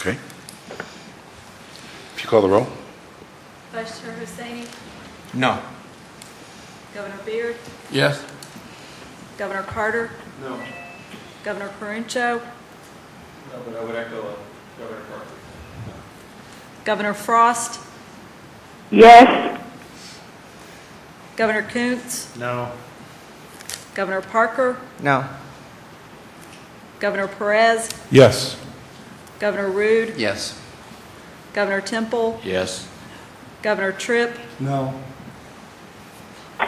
Okay. If you call the roll? Vice Chair Husseini, No. Governor Beard, Yes. Governor Carter, No. Governor Parencho, No, but I would echo Governor Parker. Governor Frost, Yes. Governor Kuntz, No. Governor Parker, No. Governor Perez, Yes. Governor Rude, Yes. Governor Temple, Yes. Governor Tripp, No.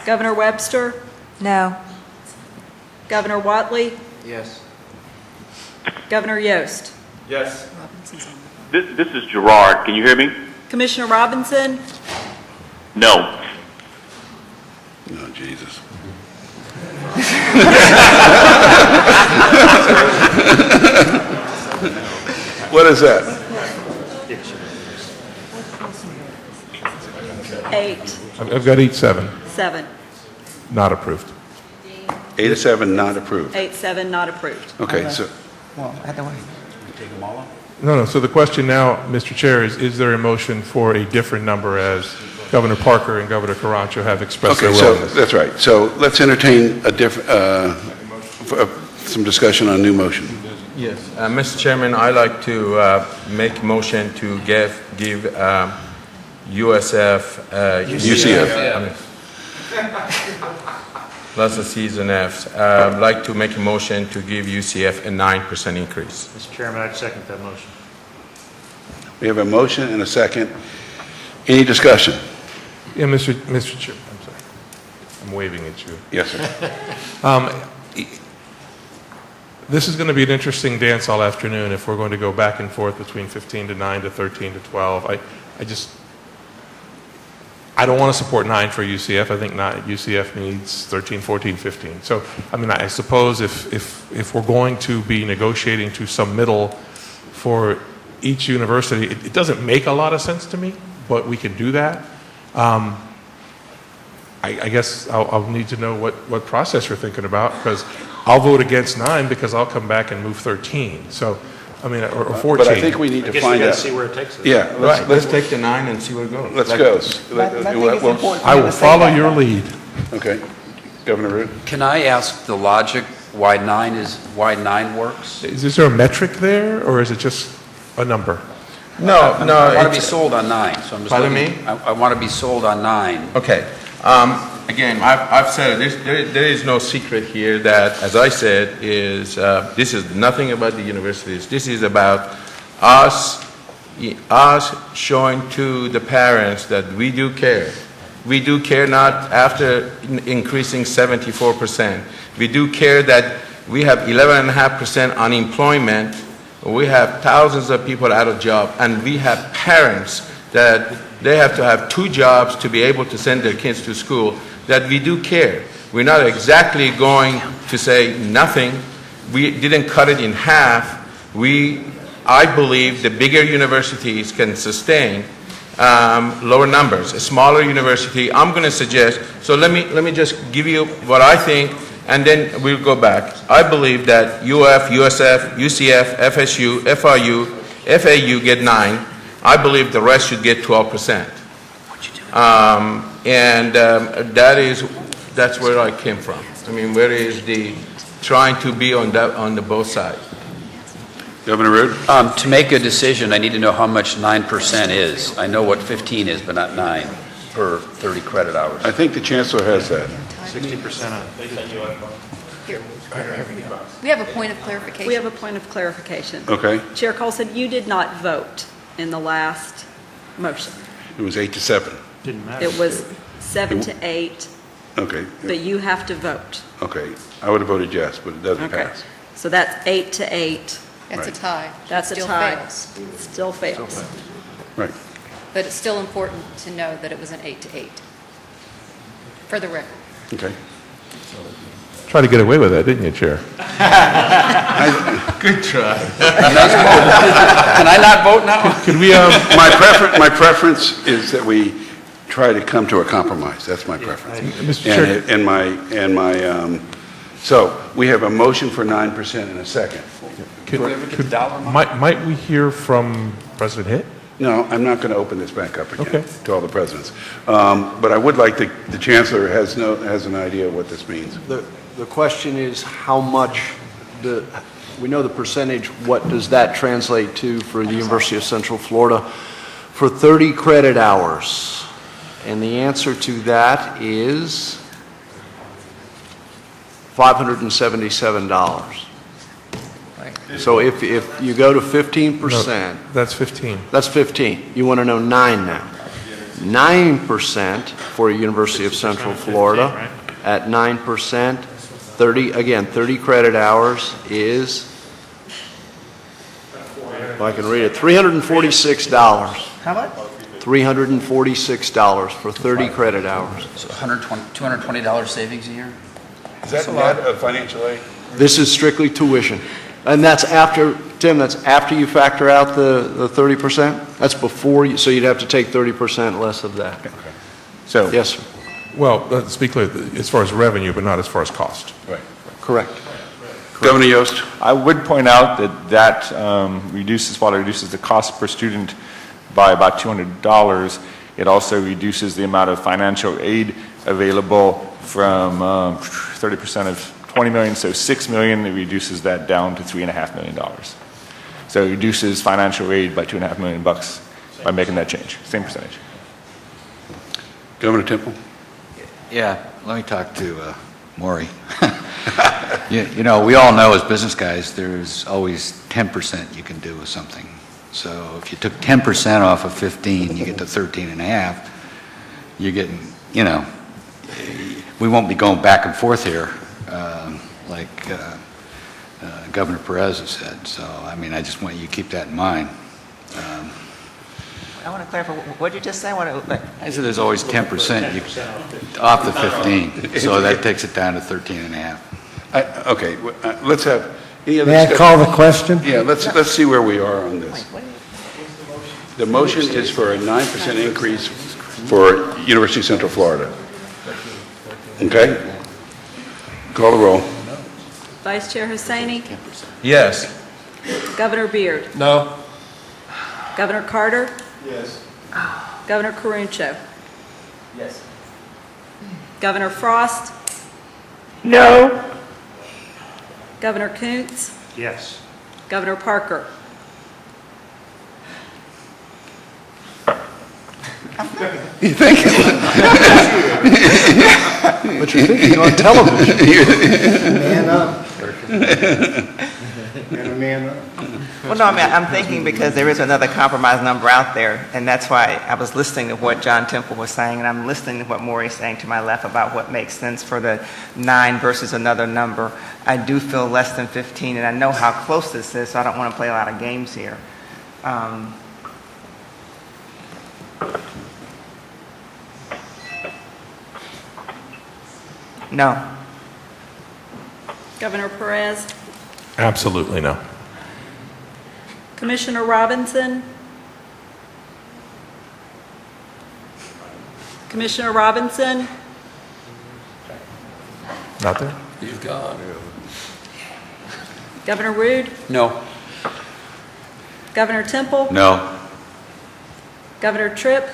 Governor Webster, No. Governor Watley, Yes. Governor Yost. Yes. This is Gerard. Can you hear me? Commissioner Robinson, No. Oh, Jesus. What is that? 8, I've got 8-7, 7. not approved. 8-7, not approved. 8-7, not approved. Okay, so, Well, either way. No, so the question now, Mr. Chair, is there a motion for a different number as Governor Parker and Governor Carrancho have expressed their okay, so, willingness? that's right. So let's entertain a different, some discussion on a new motion. Yes, Mr. Chairman, I'd like to make a motion to give USF, UCF. Lots of C's and F's. I'd like to make a motion to give UCF a 9% increase. Mr. Chairman, I'd second that motion. We have a motion and a second. Any discussion? Yeah, Mr. Chair, I'm sorry. I'm waving at you. Yes, sir. This is going to be an interesting dance all afternoon if we're going to go back and forth between 15 to 9 to 13 to 12. I don't want to support 9 for UCF. I think UCF needs 13, 14, 15. So, I mean, I suppose if we're going to be negotiating to some middle for each university, it doesn't make a lot of sense to me, but we can do that. I guess I'll need to know what process you're thinking about, because I'll vote against 9 because I'll come back and move 13. So, I mean, or 14. But I think we need I to guess we find got to out. see where it takes us. Yeah, Right, let's take the 9 and see where it goes. let's Like- go. I will follow your lead. Okay. Governor Root? Can I ask the logic why 9 works? Is there a metric there, or is it just a number? No, I want to be it's- sold on 9, so I'm just Pardon looking. me? I want to be sold on 9. Okay. Again, I've said it. There is no secret here that, as I said, this is nothing about the universities. This is about us showing to the parents that we do care. We do care not after increasing 74%. We do care that we have 11.5% unemployment. We have thousands of people out of job, and we have parents that they have to have 2 jobs to be able to send their kids to school, that we do care. We're not exactly going to say nothing. We didn't cut it in half. I believe the bigger universities can sustain lower numbers. A smaller university, I'm going to suggest, so let me just give you what I think, and then we'll go back. I believe that UF, USF, UCF, FSU, FIU, FAU get 9. I believe the rest should get 12%. That's where I came from. I mean, where is the trying to be on the both sides? Governor Root? To make a decision, I need to know how much 9% is. I know what 15 is, but not 9 per 30 credit hours. I think the chancellor has that. 60% on. We have a point of clarification. We have a point of clarification. Okay? Chair Colson, you did not vote in the last motion. It was 8-7. Didn't matter. It was 7 to 8, Okay. but you have to vote. Okay. I would have voted yes, but it doesn't Okay. pass. So that's 8 to 8. That's a Right. tie. That's a Still tie. fails. Still fails. Right. But it's still important to know that it was an 8 to 8. For the record. Okay. Tried to get away with that, didn't you, Chair? Good try. Can I not vote now? Could we, My preference is that we try to come to a compromise. That's my preference. Mr. Chair, So we have a motion for 9% and a second. Might we hear from President Hitt? No, I'm not going to open this back up again Okay. to all the presidents. But I would like the chancellor has an idea what this means. The question is how much, we know the percentage, what does that translate to for the University of Central Florida for 30 credit hours? And the answer to that is $577. So if you go to 15%, That's 15. that's 15. You want to know 9 now. 9% for University of Central Florida at 9%, 30 credit hours is, if I can read it, $346. How much? $346 for 30 credit hours. So $220 savings a year? Is that net of financial aid? This is strictly tuition. And that's after, Tim, that's after you factor out the 30%? That's before, so you'd have to take 30% less of that. So, Yes, sir. Well, let's be clear, as far as revenue, but not as far as cost. Right. Correct. Governor Yost? I would point out that while it reduces the cost per student by about $200, it also reduces the amount of financial aid available from 30% of 20 million, so 6 million, it reduces that down to $3.5 million. So it reduces financial aid by $2.5 million bucks by making that change, same percentage. Governor Temple? Yeah, let me talk to Maury. You know, we all know as business guys, there's always 10% you can do with something. So if you took 10% off of 15, you get to 13.5. You're getting, you know, we won't be going back and forth here like Governor Perez has said. So, I mean, I just want you to keep that in mind. I want to clarify, what did you just say? I said there's always 10% off the 15, so that takes it down to 13.5. Okay, let's have, any other May I discussion? call the question? Yeah, let's see where we are on this. The motion is for a 9% increase for University of Central Florida. Okay? Call the roll. Vice Chair Hussaini, Yes. Governor Beard, No. Governor Carter. Yes. Governor Caruncho. Yes. Governor Frost, No. Governor Kuntz, Yes. Governor Parker. You think? But you're thinking on television. Man up. Man up. Well, no, I mean, I'm thinking because there is another compromise number out there, and that's why I was listening to what John Temple was saying, and I'm listening to what Maury's saying to my left about what makes sense for the 9 versus another number. I do feel less than 15, and I know how close this is, so I don't want to play a lot of games here. No. Governor Perez, Absolutely no. Commissioner Robinson. Commissioner Robinson, Not there? He's gone. Governor Rude, No. Governor Temple, No. Governor Tripp,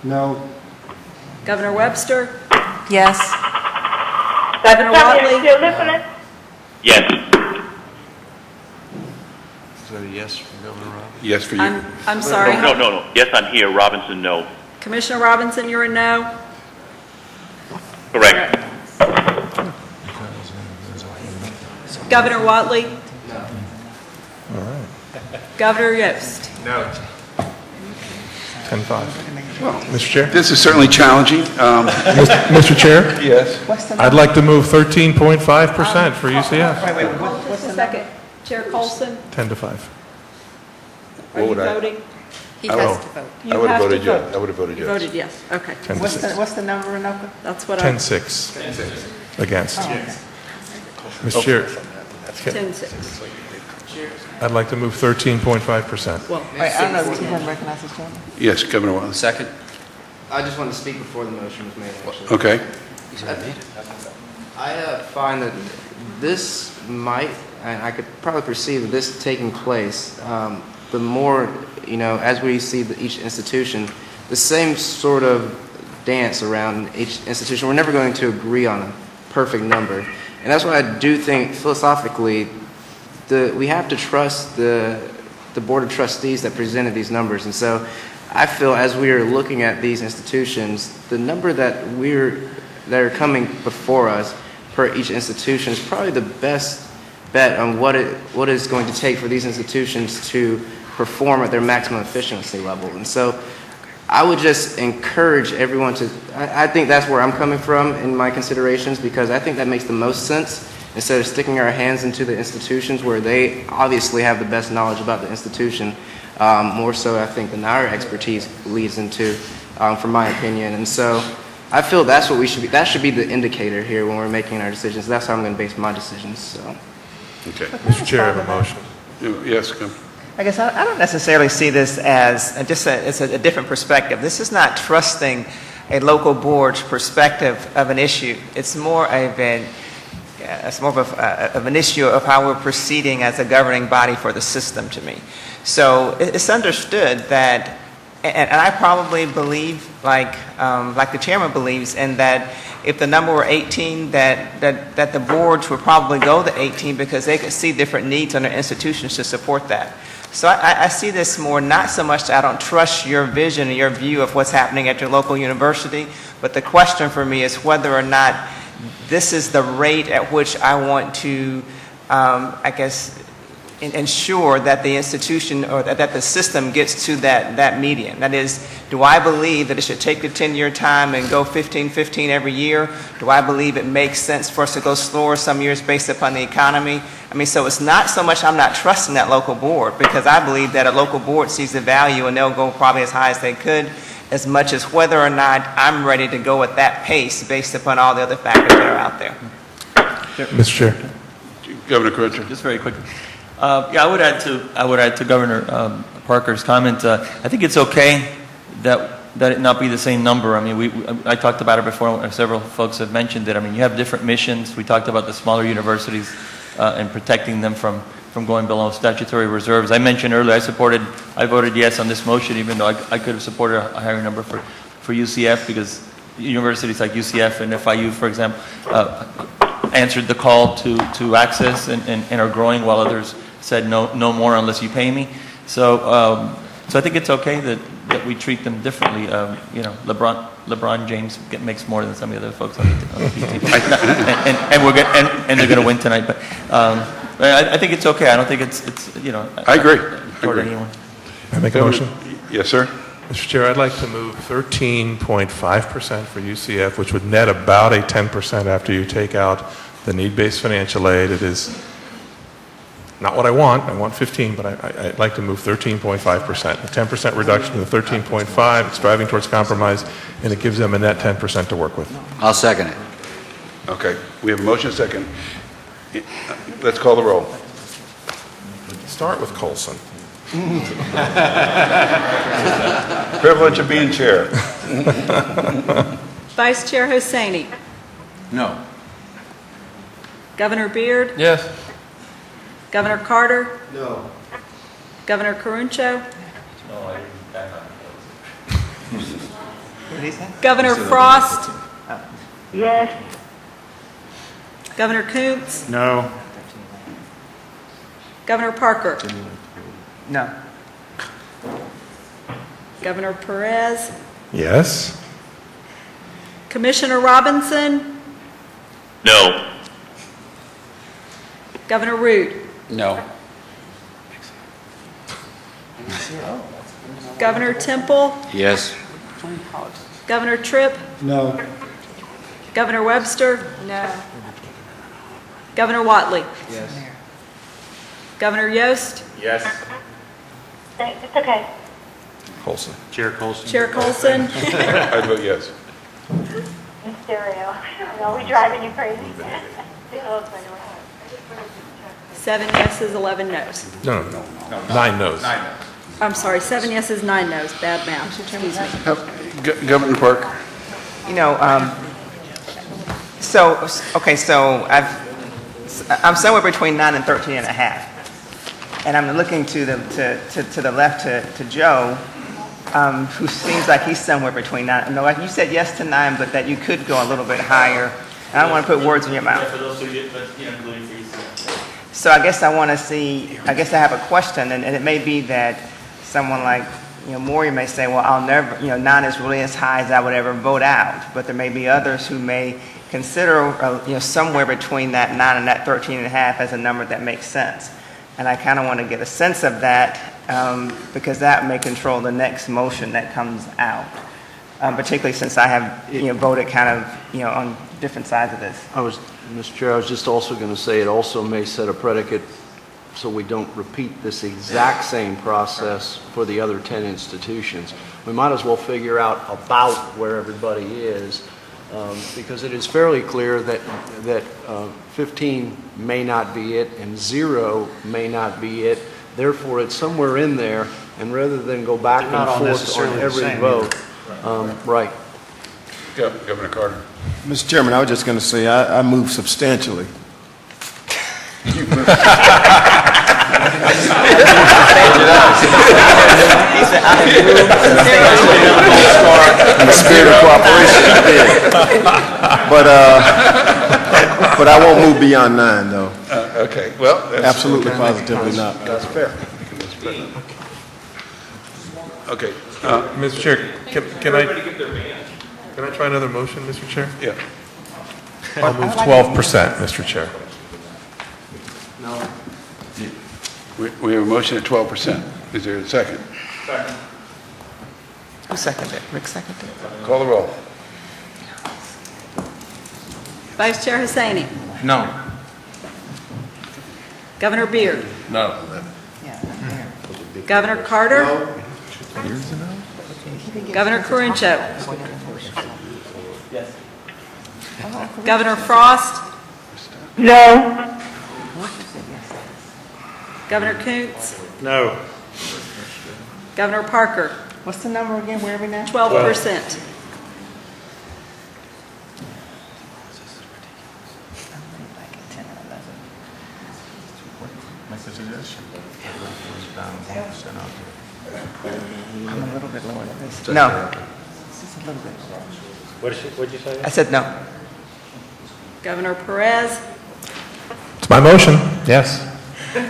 No. Governor Webster, Yes. Governor Watley, Still listening? Yes. Is that a yes from Governor Rob? Yes for you. I'm sorry. No. Yes, I'm here. Robinson, no. Commissioner Robinson, you're a no? Correct. Governor Watley? No. All right. Governor Yost? 10-5. Mr. Chair? This is certainly challenging. Mr. Chair? Yes. I'd like to move 13.5% for UCF. Wait, what's Just the a second. Chair Colson, 10-5. are you would I- voting? He I has will. to vote. You I would have have to voted yes. vote. I would have voted You yes. voted yes, okay. 10-6. What's the number, Anoka? That's what I, 10-6. Against. Mr. Chair, 10-6. I'd like to move 13.5%. Well, Wait, I don't know, you haven't recognized this gentleman? Yes, Governor Watley. Second? I just wanted to speak before the motion was made, actually. Okay. I find that this might and I could probably perceive this taking place, the more, as we see each institution, the same sort of dance around each institution. We're never going to agree on a perfect number. And that's why I do think, philosophically, we have to trust the Board of Trustees that presented these numbers. And so I feel as we are looking at these institutions, the number that are coming before us per each institution is probably the best bet on what it's going to take for these institutions to perform at their maximum efficiency level. And so I would just encourage everyone to, I think that's where I'm coming from in my considerations, because I think that makes the most sense, instead of sticking our hands into the institutions where they obviously have the best knowledge about the institution, more so I think than our expertise leads into, from my opinion. And so I feel that's what that should be the indicator here when we're making our decisions. That's how I'm going to base my decisions. So. Okay. Mr. Chair, I have a motion. Yes, come. I guess I don't necessarily see this as it's a different perspective. This is not trusting a local board's perspective of an issue. It's more of an issue of how we're proceeding as a governing body for the system to me. So it's understood that, and I probably believe, like the chairman believes, in that if the number were 18, that the boards would probably go to 18 because they could see different needs on their institutions to support that. So I see this more, not so much that I don't trust your vision and your view of what's happening at your local university, but the question for me is whether or not this is the rate at which I want to, ensure that the institution or that the system gets to that median. That is, do I believe that it should take the 10-year time and go 15-15 every year? Do I believe it makes sense for us to go slower some years based upon the economy? I mean, so it's not so much I'm not trusting that local board, because I believe that a local board sees the value and they'll go probably as high as they could, as much as whether or not I'm ready to go at that pace based upon all the other factors that are out there. Mr. Chair. Governor Crutcher. Just very quickly. I would add to Governor Parker's comment. I think it's okay that it not be the same number. I mean, I talked about it before. Several folks have mentioned it. I mean, you have different missions. We talked about the smaller universities and protecting them from going below statutory reserves. I mentioned earlier I voted yes on this motion, even though I could have supported a higher number for UCF, because universities like UCF and FIU, for example, answered the call to access and are growing, while others said no more unless you pay me. So I think it's okay that we treat them differently. LeBron James makes more than some of the other folks on the team, and they're going to win tonight. But I think it's okay. I don't think it's I agree. Toward anyone. Can I make a motion? Yes, sir. Mr. Chair, I'd like to move 13.5% for UCF, which would net about a 10% after you take out the need-based financial aid. It is not what I want. I want 15, but I'd like to move 13.5%. A 10% reduction to the 13.5. It's driving towards compromise, and it gives them a net 10% to work with. I'll second it. Okay. We have a motion second. Let's call the roll. Start with Colson. Privilege of being chair. Vice Chair Hosseini. No. Governor Beard. Yes. Governor Carter. No. Governor Caruncho. What did he say? Governor Frost. Yes. Governor Koontz. No. Governor Parker. No. Governor Perez. Yes. Commissioner Robinson. No. Governor Root. No. Governor Temple. Yes. Governor Tripp. No. Governor Webster. No. Governor Watley. Yes. Governor Yost. Yes. It's okay. Colson. Chair Colson. Chair Colson. I vote yes. In stereo. Are we driving you crazy? 7 yeses, 11 noes. No. 9 no's. I'm sorry, 7 yeses, 9 noes. Bad math. Excuse me. Governor Park. I'm somewhere between 9 and 13 and a half. And I'm looking to the left to Joe, who seems like he's somewhere between 9. No, you said yes to 9, but that you could go a little bit higher. And I don't want to put words in your mouth. For those who get, but, including for UCF. So I guess I want to see, I guess I have a question, and it may be that someone like, Maury may say, well, I'll never, 9 is really as high as I would ever vote out. But there may be others who may consider, somewhere between that 9 and that 13 and a half as a number that makes sense. And I kind of want to get a sense of that because that may control the next motion that comes out, particularly since I have, voted kind of, on different sides of this. Mr. Chair, I was just also going to say it also may set a predicate so we don't repeat this exact same process for the other 10 institutions. We might as well figure out about where everybody is because it is fairly clear that 15 may not be it and 0 may not be it. Therefore, it's somewhere in there, and rather than go back and forth on every vote, right. Governor Carter. Mr. Chairman, I was just going to say, I move substantially. In the spirit of cooperation, but I won't move beyond 9, though. Okay, well. Absolutely, positively not. That's fair. Okay. Mr. Chair, can I try another motion, Mr. Chair? Yeah. I'll move 12%, Mr. Chair. We have a motion at 12%. Is there a second? Second. Who seconded it? Rick seconded it? Call the roll. Vice Chair Hussaini. No. Governor Beard. No. Governor Carter. Governor Carincho. Yes. Governor Frost. No. Governor Koontz. No. Governor Parker. What's the number again? Where are we now? 12%. I'm a little bit lower than this. No. Just a little bit. What'd you say? I said no. Governor Perez. It's my motion, yes.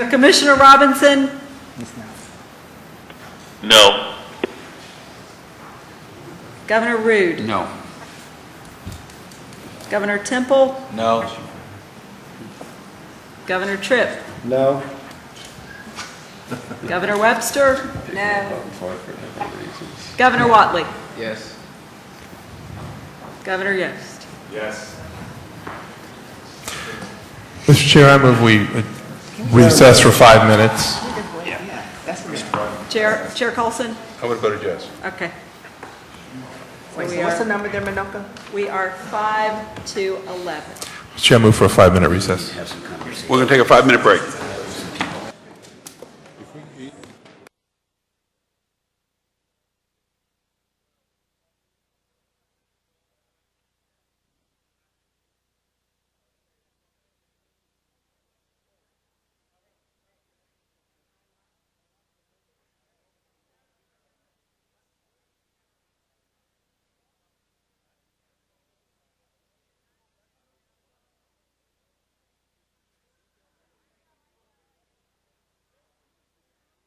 Commissioner Robinson. No. Governor Rude. No. Governor Temple. No. Governor Tripp. No. Governor Webster. No. Governor Watley. Yes. Governor Yost. Yes. Mr. Chair, I move we recess for 5 minutes. Chair Colson. I would have voted yes. Okay. Wait, so what's the number there, Minoka? We are 5 to 11. Mr. Chair, I move for a 5-minute recess. We're going to take a 5-minute break.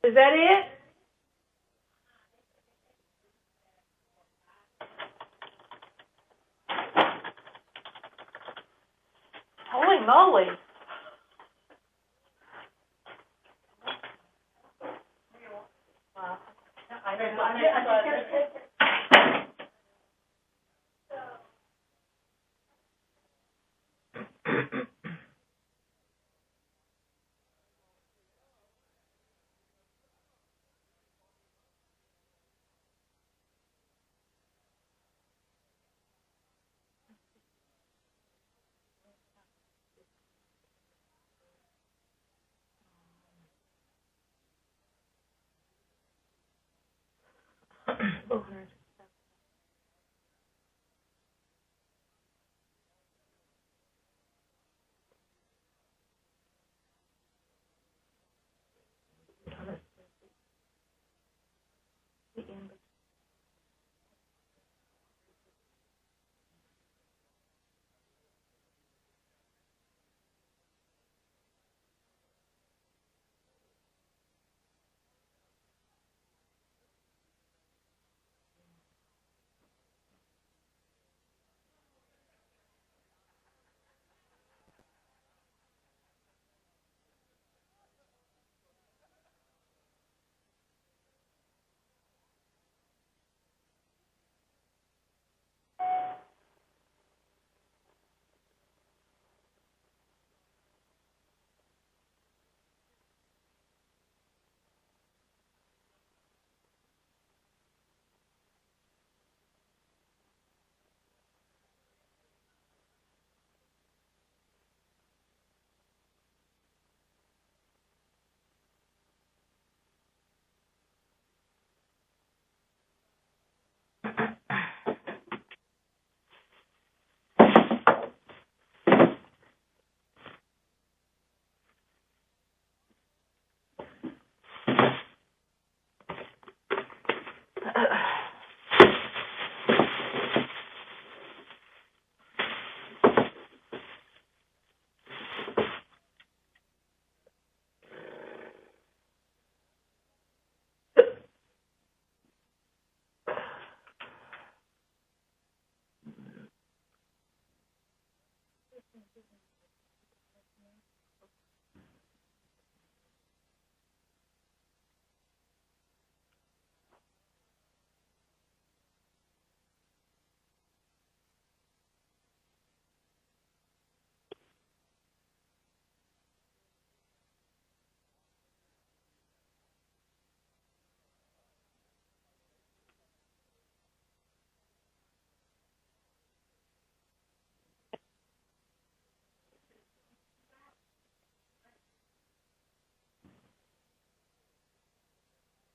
Is that it? Holy moly.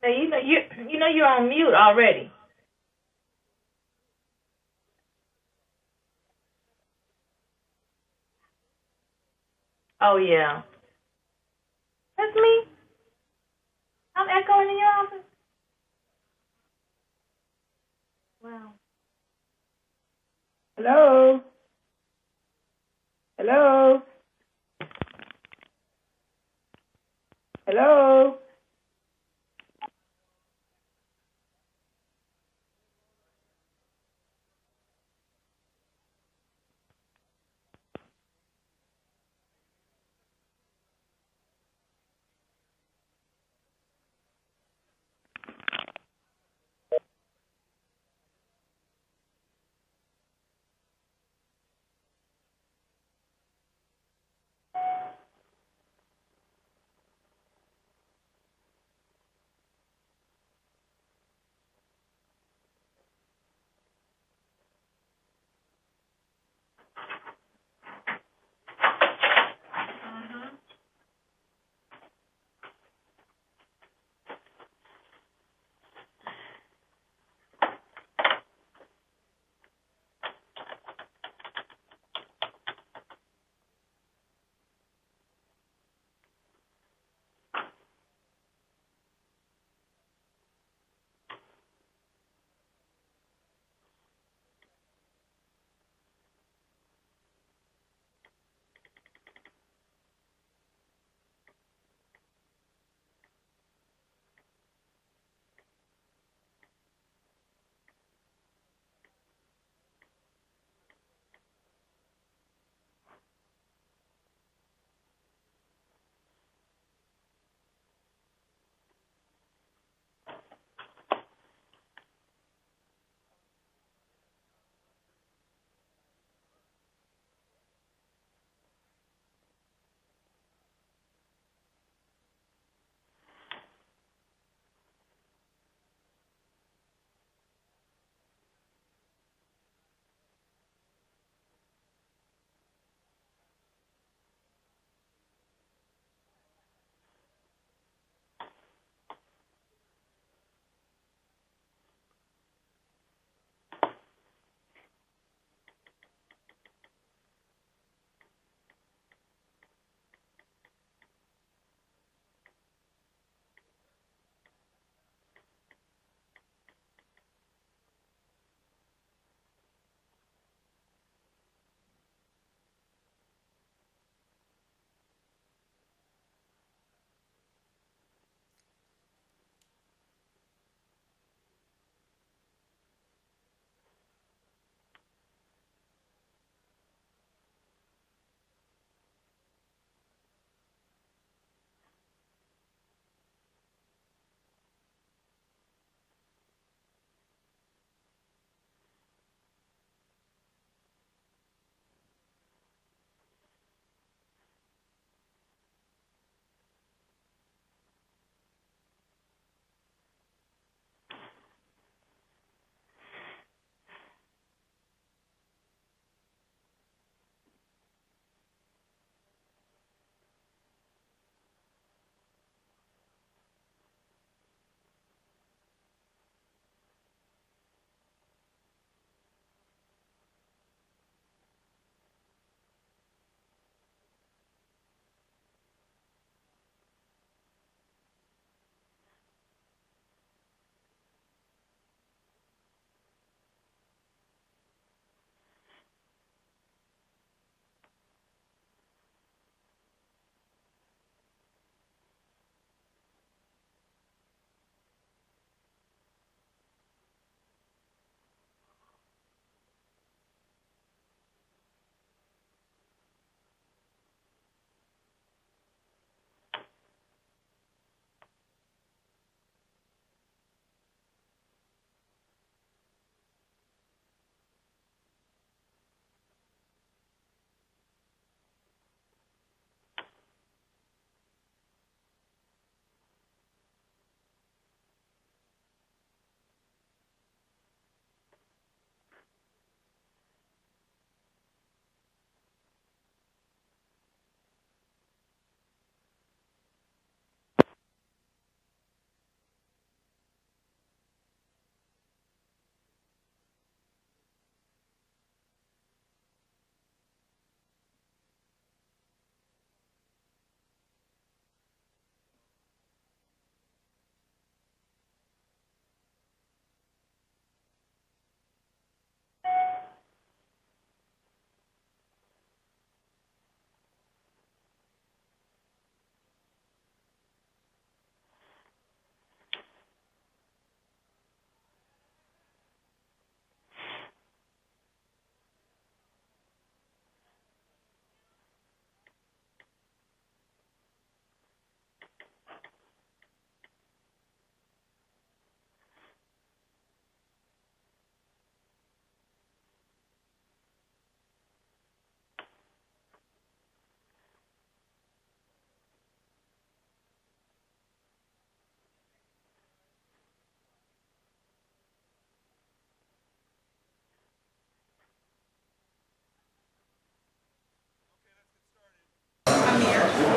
Now, you know you're on mute already. Oh, yeah. That's me. I'm echoing in your office. Wow. Hello? Hello? Hello?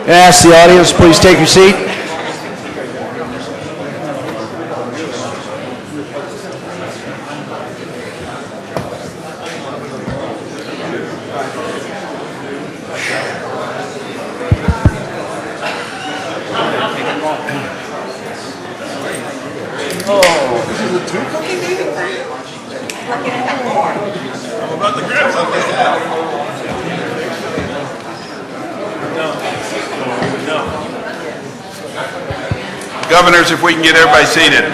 Ask the audience, please take your seat. Governors, if we can get everybody seated.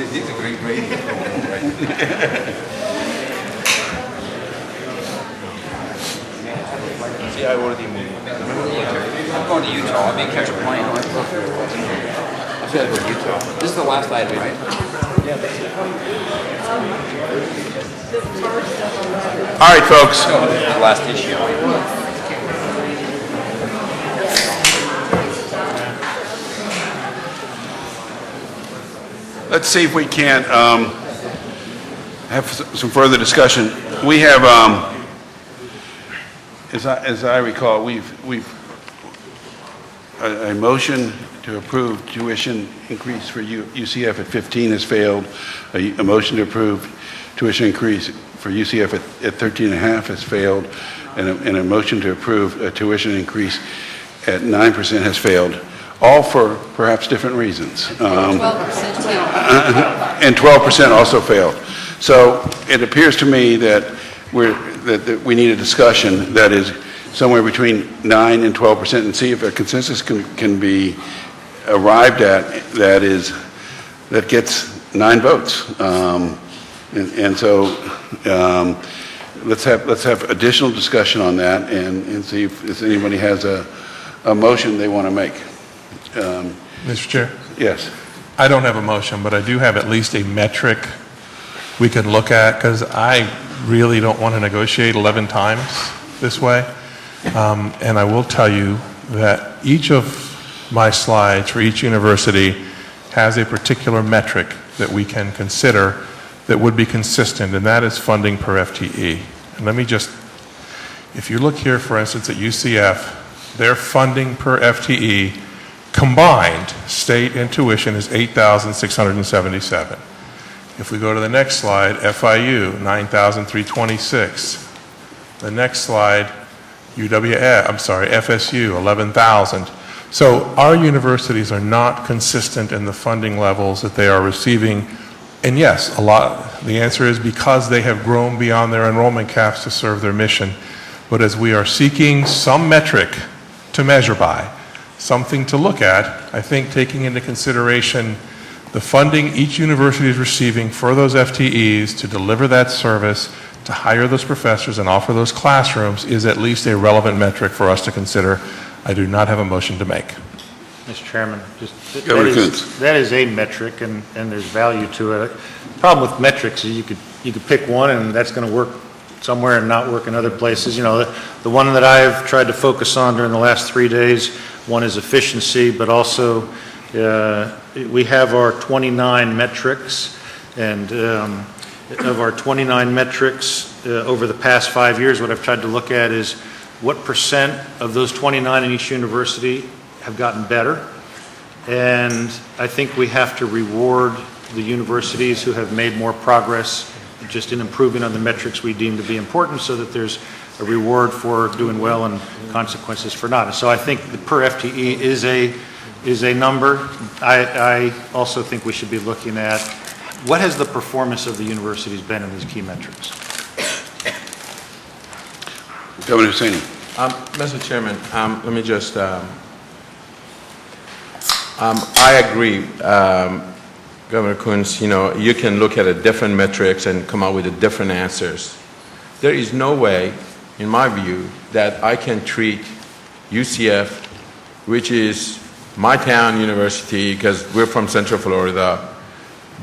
These are great radio. See, I already moved. I'm going to Utah. I may catch a plane. I feel like we're in Utah. This is the last item, right? All right, folks. The last issue. Let's see if we can't have some further discussion. We have, as I recall, we've a motion to approve tuition increase for UCF at 15 has failed. A motion to approve tuition increase for UCF at 13.5 has failed, and a motion to approve a tuition increase at 9% has failed. All for perhaps different reasons. 12% And 12% also failed. So it appears to me that we need a discussion that is somewhere between 9 and 12%, and see if a consensus can be arrived at that gets 9 votes. And so let's have additional discussion on that and see if anybody has a motion they want to make. Mr. Chair? Yes. I don't have a motion, but I do have at least a metric we can look at, because I really don't want to negotiate 11 times this way. And I will tell you that each of my slides for each university has a particular metric that we can consider that would be consistent, and that is funding per FTE. And let me just, if you look here, for instance, at UCF, their funding per FTE combined state and tuition is $8,677. If we go to the next slide, FIU, $9,326. The next slide, FSU, $11,000. So our universities are not consistent in the funding levels that they are receiving. And yes, the answer is because they have grown beyond their enrollment caps to serve their mission. But as we are seeking some metric to measure by, something to look at, I think taking into consideration the funding each university is receiving for those FTEs to deliver that service, to hire those professors and offer those classrooms is at least a relevant metric for us to consider. I do not have a motion to make. Mr. Chairman, that is a metric, and there's value to it. The problem with metrics is you could pick one, and that's going to work somewhere and not work in other places. You know, the one that I've tried to focus on during the last 3 days, one is efficiency, but also we have our 29 metrics, and of our 29 metrics over the past 5 years, what I've tried to look at is what percent of those 29 in each university have gotten better. And I think we have to reward the universities who have made more progress just in improving on the metrics we deem to be important, so that there's a reward for doing well and consequences for not. And so I think the per FTE is a number. I also think we should be looking at what has the performance of the universities been in these key metrics. Governor Hussaini. Mr. Chairman, let me just, I agree, Governor Coons, you can look at different metrics and come up with different answers. There is no way, in my view, that I can treat UCF, which is my town university, because we're from Central Florida,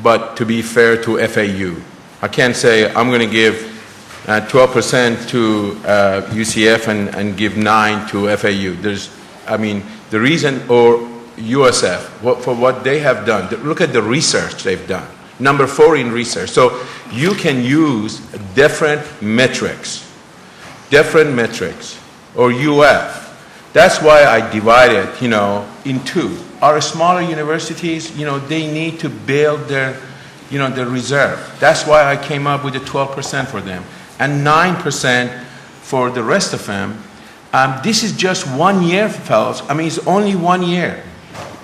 but to be fair to FAU. I can't say I'm going to give 12% to UCF and give 9 to FAU. The reason, or USF, for what they have done, look at the research they've done. Number 4 in research. So you can use different metrics, or UF. That's why I divided, in 2. Our smaller universities, they need to build their reserve. That's why I came up with the 12% for them. And 9% for the rest of them. This is just 1 year, fellas. It's only 1 year.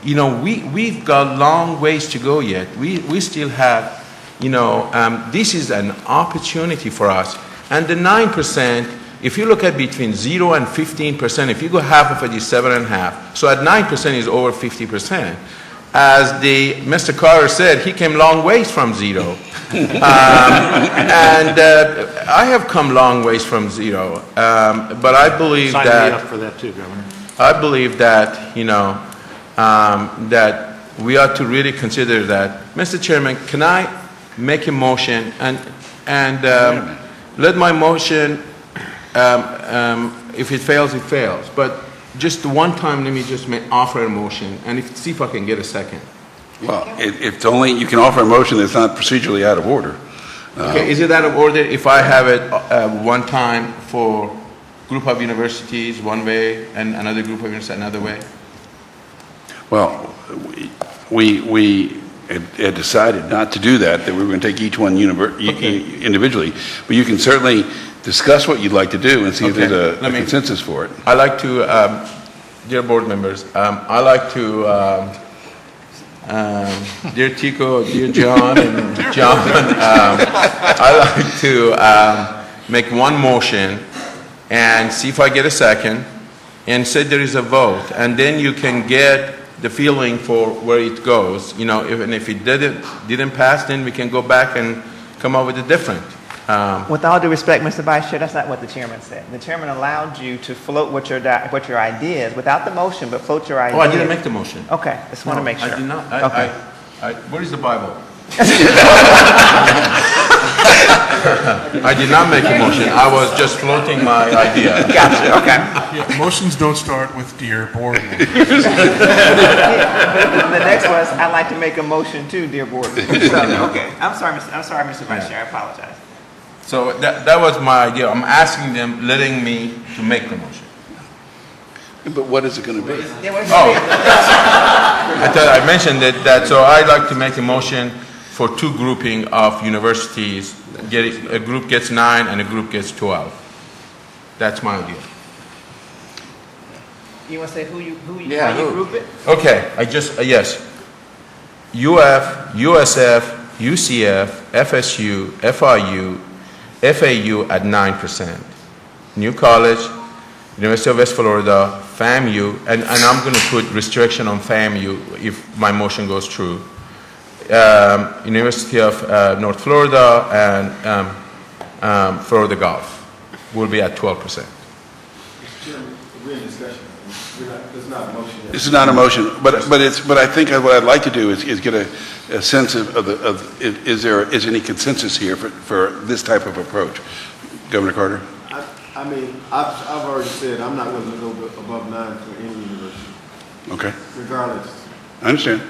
We've got long ways to go yet. We still have, this is an opportunity for us. And the 9%, if you look at between 0 and 15%, if you go half of it is 7.5. So at 9% is over 50%. As Mr. Carter said, he came long ways from 0. And I have come long ways from 0. But I believe Sign that... me up for that too, Governor. I believe that, that we ought to really consider that. Mr. Chairman, can I make a motion and let my motion, if it fails, it fails. But just one time, let me just offer a motion and see if I can get a second. Well, it's only, you can offer a motion that's not procedurally out of order. Okay, is it out of order if I have it one time for group of universities one way and another group of universities another way? Well, we had decided not to do that we were going to take each one individually. But you can certainly discuss what you'd like to do and see if there's a consensus for it. I like to, dear board members, I like to, dear Tico, dear John, and John, I like to make one motion and see if I get a second and say there is a vote. And then you can get the feeling for where it goes. If it didn't pass, then we can go back and come up with a different. With all due respect, Mr. Vice Chair, that's not what the chairman said. The chairman allowed you to float what your ideas, without the motion, but float your ideas. Oh, I didn't make the motion. Okay, just want to make sure. I did not. Where is the Bible? I did not make a motion. I was just floating my idea. Gotcha, okay. Yeah, motions don't start with dear board members. The next was, I'd like to make a motion too, dear board members. Okay, I'm sorry, Mr. Vice Chair, I apologize. So that was my idea. I'm asking them, letting me to make the motion. But what is it going to be? Oh, I thought I mentioned that. So I'd like to make a motion for 2 grouping of universities. A group gets 9 and a group gets 12. That's my idea. You want to say how you group it? Okay, yes. UF, USF, UCF, FSU, FIU, FAU at 9%. New College, University of West Florida, FAMU, and I'm going to put restriction on FAMU if my motion goes through. University of North Florida and Florida Gulf will be at 12%. We're in discussion. It's not a motion. This is not a motion, but I think what I'd like to do is get a sense of is there any consensus here for this type of approach, Governor Carter? I've already said I'm not going to go above 9 for any university. Okay. Regardless. I understand.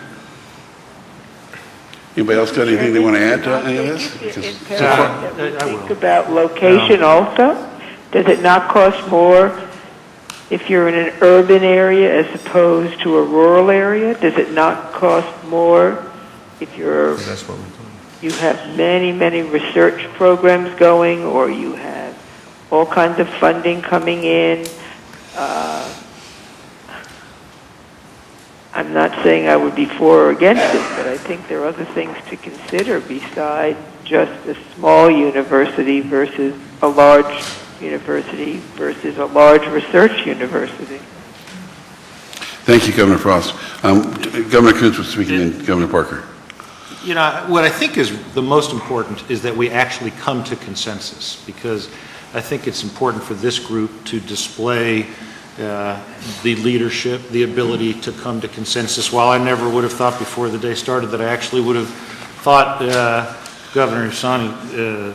Anybody else got anything they want to add to any of this? Think about location also. Does it not cost more if you're in an urban area as opposed to a rural area? Does it not cost more if you have many research programs going, or you have all kinds of funding coming in? I'm not saying I would be for or against it, but I think there are other things to consider besides just a small university versus a large university versus a large research university. Thank you, Governor Frost. Governor Coons was speaking, and Governor Parker. What I think is the most important is that we actually come to consensus, because I think it's important for this group to display the leadership, the ability to come to consensus. While I never would have thought before the day started that I actually would have thought Governor Sani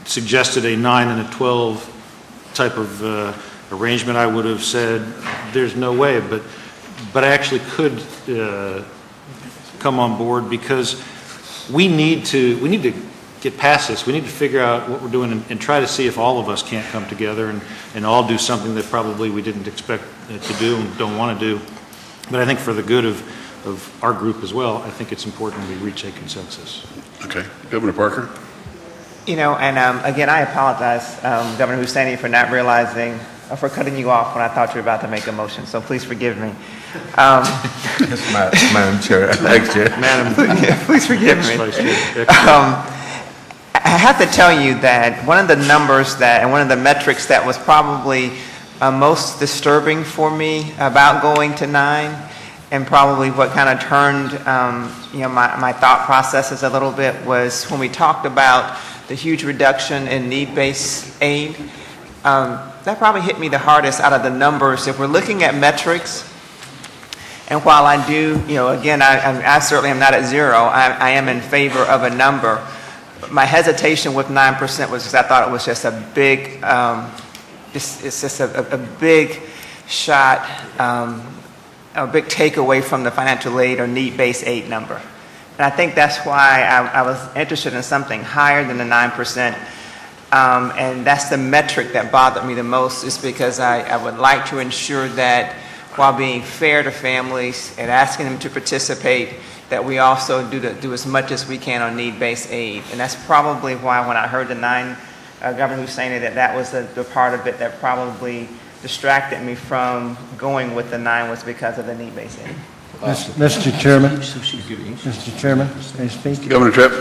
suggested a 9 and a 12 type of arrangement, I would have said there's no way, but I actually could come on board because we need to get past this. We need to figure out what we're doing and try to see if all of us can't come together and all do something that probably we didn't expect to do and don't want to do. But I think for the good of our group as well, I think it's important we reach a consensus. Okay. Governor Parker? You know, and again, I apologize, Governor Hussaini, for not realizing, for cutting you off when I thought you were about to make a motion, so please forgive me. Madam Chair, Please forgive me. I have to tell you that one of the numbers and one of the metrics that was probably most disturbing for me about going to 9, and probably what kind of turned my thought processes a little bit, was when we talked about the huge reduction in need-based aid. That probably hit me the hardest out of the numbers. If we're looking at metrics, and while I do, again, I certainly am not at 0. I am in favor of a number. My hesitation with 9% was because I thought it was just a big, it's just a big shot, a big takeaway from the financial aid or need-based aid number. And I think that's why I was interested in something higher than the 9%. And that's the metric that bothered me the most, is because I would like to ensure that while being fair to families and asking them to participate, that we also do as much as we can on need-based aid. And that's probably why when I heard the 9, Governor Hussaini, that was the part of it that probably distracted me from going with the 9, was because of the need-based aid. Mr. Chairman, may I speak? Governor Tripp?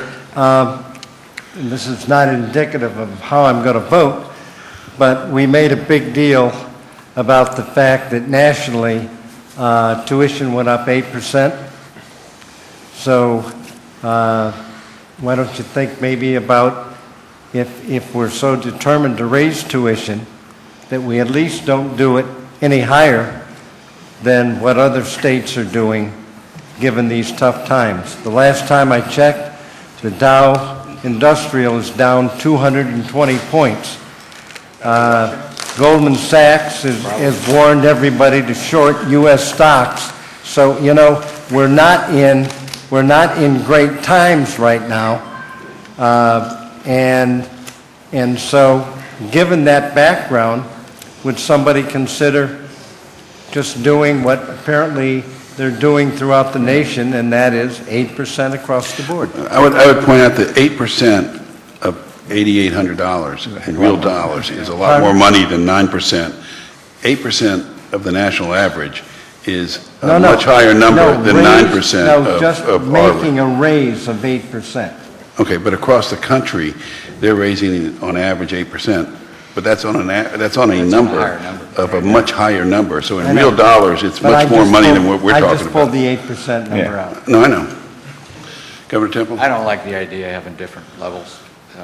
This is not indicative of how I'm going to vote, but we made a big deal about the fact that nationally tuition went up 8%. So why don't you think maybe about if we're so determined to raise tuition, that we at least don't do it any higher than what other states are doing given these tough times. The last time I checked, the Dow Industrial is down 220 points. Goldman Sachs has warned everybody to short U.S. stocks. So, we're not in great times right now. And so, given that background, would somebody consider just doing what apparently they're doing throughout the nation, and that is 8% across the board? I would point out that 8% of $8,800 in real dollars is a lot more money than 9%. 8% of the national average is a much higher number than 9% just of making a raise of 8%. Okay, but across the country, they're raising on average 8%. But that's on a number of a much higher number. So in real dollars, it's much more money than what we're talking about. I just pulled the 8% number out. No, I know. Governor Temple? I don't like the idea of having different levels,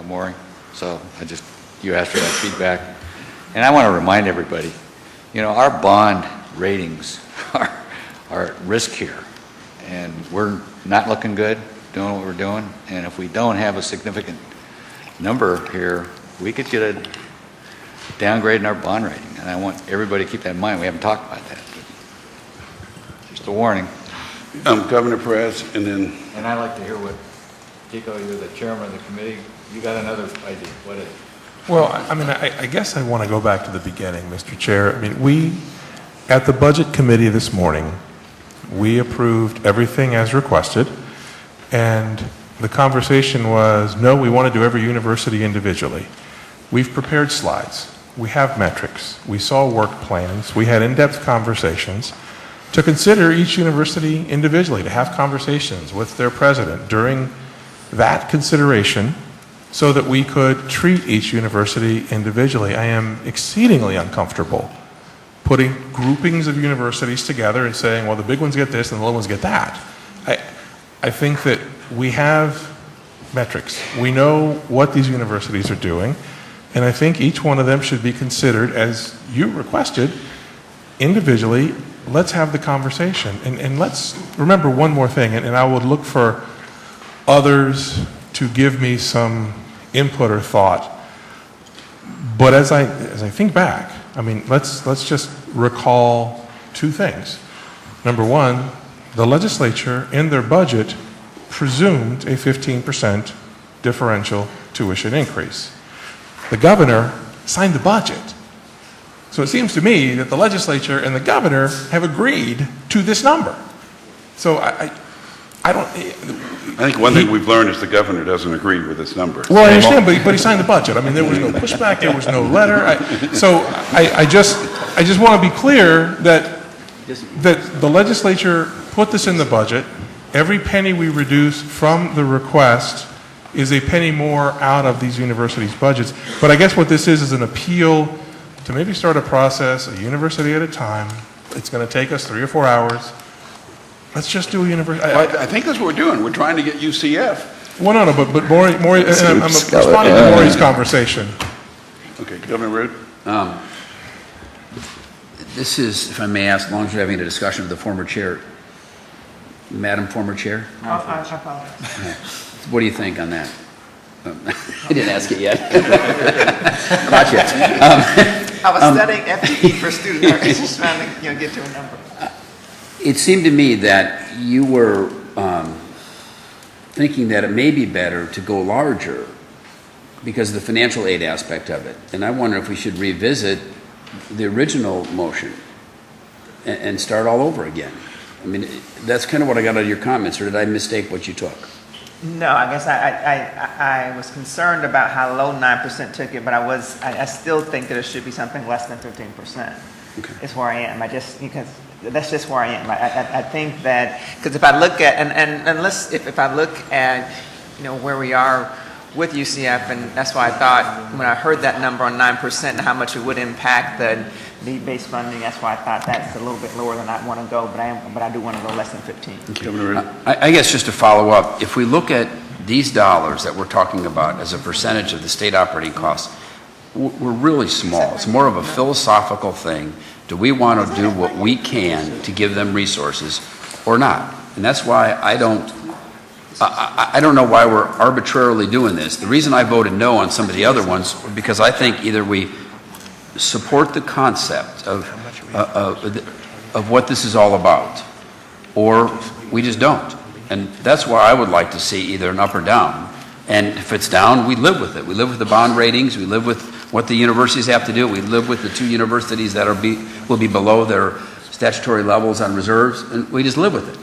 Maury. So you asked for that feedback. And I want to remind everybody, our bond ratings are at risk here. And we're not looking good doing what we're doing. And if we don't have a significant number here, we could get a downgrade in our bond rating. And I want everybody to keep that in mind. We haven't talked about that. Just a warning. Governor Perez, and then... And I'd like to hear what, Tico, you're the chairman of the committee. You got another idea. What is it? Well, I guess I want to go back to the beginning, Mr. Chair. We, at the Budget Committee this morning, we approved everything as requested, and the conversation was, no, we want to do every university individually. We've prepared slides. We have metrics. We saw work plans. We had in-depth conversations to consider each university individually, to have conversations with their president during that consideration so that we could treat each university individually. I am exceedingly uncomfortable putting groupings of universities together and saying, well, the big ones get this and the little ones get that. I think that we have metrics. We know what these universities are doing, and I think each one of them should be considered, as you requested, individually, let's have the conversation. And let's remember one more thing, and I would look for others to give me some input or thought. But as I think back, I mean, let's just recall two things. Number one, the legislature in their budget presumed a 15% differential tuition increase. The governor signed the budget. So it seems to me that the legislature and the governor have agreed to this number. So I don't... I think one thing we've learned is the governor doesn't agree with this number. Well, I understand, but he signed the budget. I mean, there was no pushback, there was no letter. I just want to be clear that the legislature put this in the budget. Every penny we reduce from the request is a penny more out of these universities' budgets. But I guess what this is an appeal to maybe start a process, a university at a time. It's going to take us 3 or 4 hours. Let's just do a university. I think that's what we're doing. We're trying to get UCF. Well, no, but Maury, and I'm responding to Maury's conversation. Okay, Governor Root. This is, if I may ask, as long as you're having a discussion with the former chair, Madam Former Chair, I apologize. what do you think on that? I didn't ask it yet. Caught you. I was studying FTE for students. I was just trying to get to a number. It seemed to me that you were thinking that it may be better to go larger because of the financial aid aspect of it. And I wonder if we should revisit the original motion and start all over again. I mean, that's kind of what I got out of your comments, or did I mistake what you took? No, I guess I was concerned about how low 9% took it, but I still think that it should be something less than 15%. Okay. Is where I am. Because that's just where I am. I think that, because if I look at, if I look at, where we are with UCF, and that's why I thought, when I heard that number on 9% and how much it would impact the need-based funding, that's why I thought that's a little bit lower than I want to go, but I do want to go less than 15. Okay. I guess just to follow up, if we look at these dollars that we're talking about as a percentage of the state operating costs, we're really small. It's more of a philosophical thing. Do we want to do what we can to give them resources or not? And that's why I don't know why we're arbitrarily doing this. The reason I voted no on some of the other ones was because I think either we support the concept of what this is all about, or we just don't. And that's why I would like to see either an up or down. And if it's down, we live with it. We live with the bond ratings. We live with what the universities have to do. We live with the 2 universities that will be below their statutory levels on reserves, and we just live with it.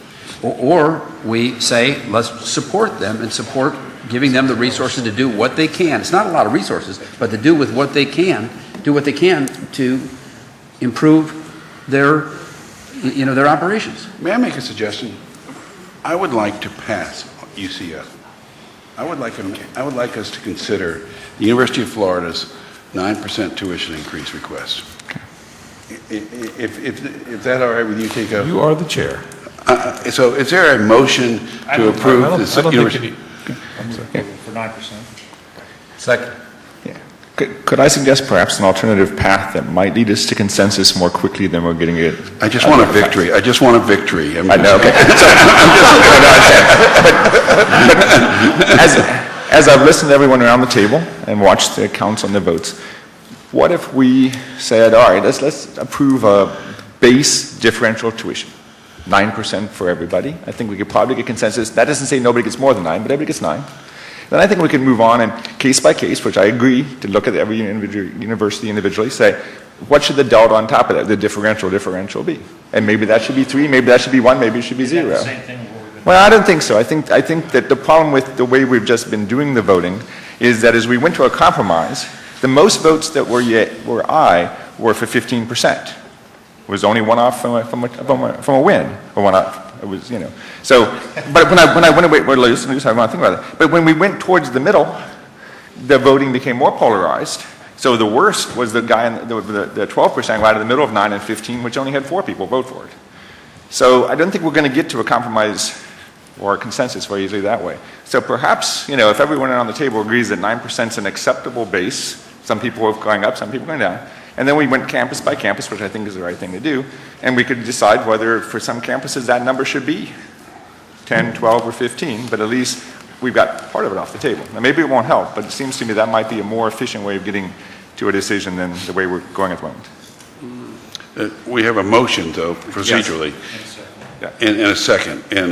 Or we say, let's support them and support giving them the resources to do what they can. It's not a lot of resources, but to do with what they can, to improve their operations. May I make a suggestion? I would like to pass UCF. I would like us to consider the University of Florida's 9% tuition increase request. If that's all right with you, Tico? You are the chair. So is there a motion to approve this? I don't think you need. I'm sorry. For 9%. Second. Yeah. Could I suggest perhaps an alternative path that might lead us to consensus more quickly than we're getting it? I just want a victory. I just want a victory. I know, okay. So, as I've listened to everyone around the table and watched the counts on the votes, what if we said, all right, let's approve a base differential tuition, 9% for everybody? I think we could probably get consensus. That doesn't say nobody gets more than 9, but everybody gets 9. Then I think we can move on and case by case, which I agree, to look at every university individually, say, what should the delta on top of that, the differential be? And maybe that should be 3, maybe that should be 1, maybe it should be 0. Well, I don't think so. I think that the problem with the way we've just been doing the voting is that as we went to a compromise, the most votes that were aye were for 15%. It was only one off from a win, or one off. It was, So, but when I went away, I want to think about it. But when we went towards the middle, the voting became more polarized. So the worst was the guy, the 12% right in the middle of 9 and 15, which only had 4 people vote for it. So I don't think we're going to get to a compromise or a consensus very easily that way. So perhaps, if everyone around the table agrees that 9% is an acceptable base, some people are going up, some people are going down, And then we went campus by campus, which I think is the right thing to do, and we could decide whether for some campuses that number should be 10, 12, or 15, but at least we've got part of it off the table. Now, maybe it won't help, but it seems to me that might be a more efficient way of getting to a decision than the way we're going at the moment. We have a motion, though, procedurally, and a second, and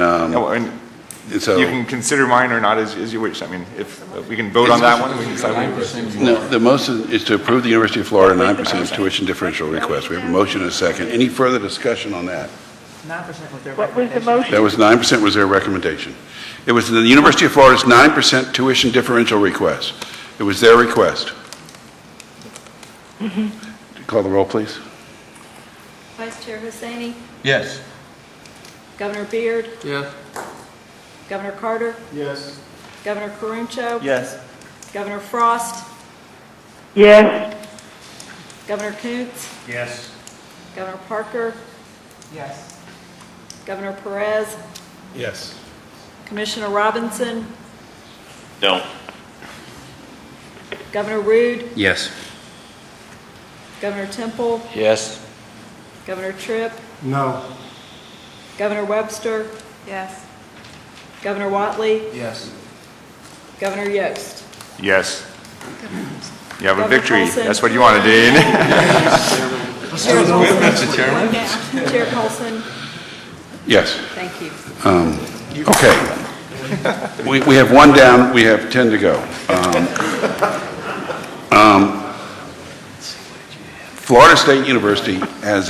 so... You can consider mine or not as you wish. I mean, if we can vote on that one, we can decide. No, the motion is to approve the University of Florida 9% tuition differential request. We have a motion and a second. Any further discussion on that? 9% was their What was the motion? That was 9% was their recommendation. It was the University of Florida's 9% tuition differential request. It was their request. Call the roll, please. Vice Chair Hussaini, Yes. Governor Beard, Yes. Governor Carter, Yes. Governor Caruncho, Yes. Governor Frost, Yes. Governor Kuntz, Yes. Governor Parker, Yes. Governor Perez, Yes. Commissioner Robinson, No. Governor Rude, Yes. Governor Temple, Yes. Governor Tripp, No. Governor Webster, Yes. Governor Watley, Yes. Governor Yost. Yes. You have a Governor victory. Colson. That's what you want to do. Chair Colson. Mr. Chairman? Chair Colson, Yes. thank you. Okay. We have one down, we have 10 to go. Florida State University has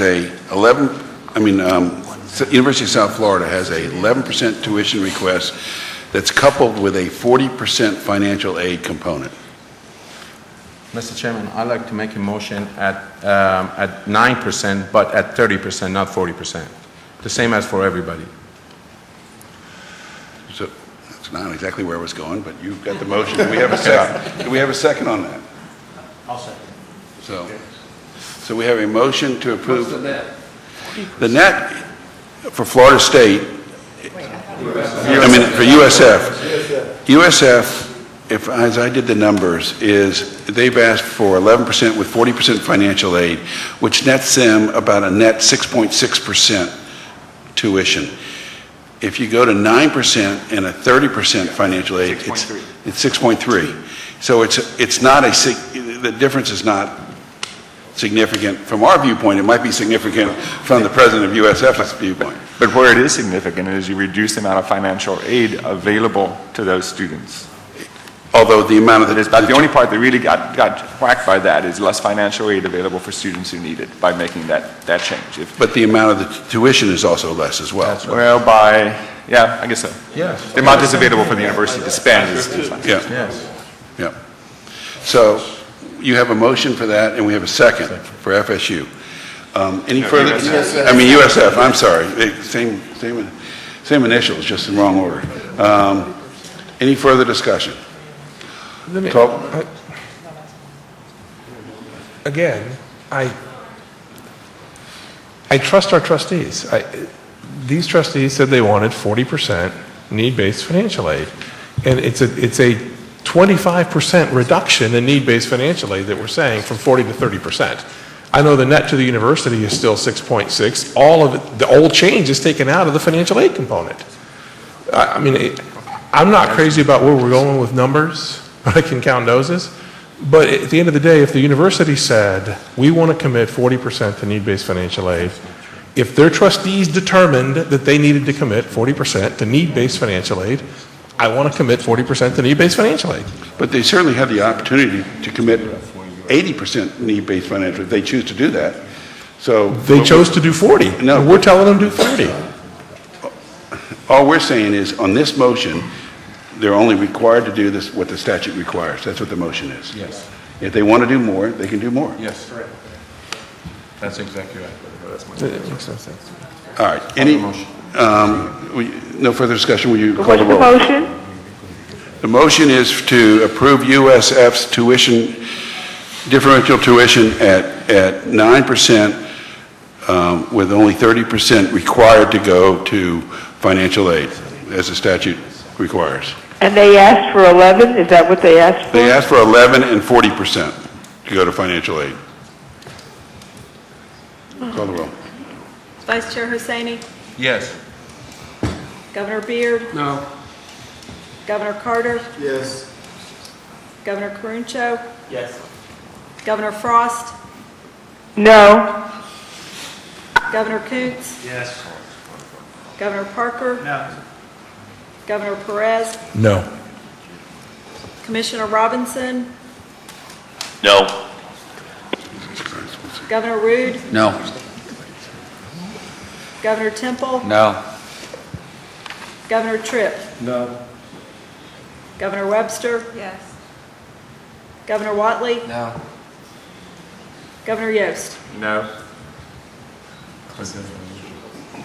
University of South Florida has a 11% tuition request that's coupled with a 40% financial aid component. Mr. Chairman, I'd like to make a motion at 9%, but at 30%, not 40%. The same as for everybody. So that's not exactly where I was going, but you've got the motion. Do we have a second? Do we have a second on that? I'll second. So we have a motion to approve. The net for Florida State, for USF, as I did the numbers, is they've asked for 11% with 40% financial aid, which nets them about a net 6.6% tuition. If you go to 9% and a 30% financial aid, it's 6.3. So it's not the difference is not significant. From our viewpoint, it might be significant from the president of USF's viewpoint. But where it is significant is you reduce the amount of financial aid available to those students. Although the amount of the only part that really got whacked by that is less financial aid available for students who need it by making that change. But the amount of the tuition is also less as well. Well, I guess so. Yes. The amount that's available for the university to spend is less. Yeah. Yes. Yeah. So you have a motion for that, and we have a second for FSU. Any further? USF. I'm sorry. Same initials, just in wrong order. Any further discussion? Again, I trust our trustees. These trustees said they wanted 40% need-based financial aid, and it's a 25% reduction in need-based financial aid that we're saying from 40 to 30%. I know the net to the university is still 6.6. All of it, the old change is taken out of the financial aid component. I'm not crazy about where we're going with numbers, but I can count noses. But at the end of the day, if the university said, we want to commit 40% to need-based financial aid, if their trustees determined that they needed to commit 40% to need-based financial aid, I want to commit 40% to need-based financial aid. But they certainly have the opportunity to commit 80% need-based financial aid if they choose to do that. So they chose to do 40. No, we're telling them to do 30. All we're saying is, on this motion, they're only required to do this what the statute requires. That's what the motion is. Yes. If they want to do more, they can do more. Yes. Correct. That's exactly right. It makes no sense. All right. No further discussion. Will you call the roll? What's the motion? The motion is to approve USF's differential tuition at 9%, with only 30% required to go to financial aid, as the statute requires. And they asked for 11? Is that what they asked for? They asked for 11 and 40% to go to financial aid. Call the roll. Vice Chair Hosseini, Yes. Governor Beard, No. Governor Carter, Yes. Governor Caruncho, Yes. Governor Frost, No. Governor Kuntz, Yes. Governor Parker, No. Governor Perez, No. Commissioner Robinson, No. Governor Rude, No. Governor Temple, No. Governor Tripp, No. Governor Webster, Yes. Governor Watley, No. Governor Yost. No.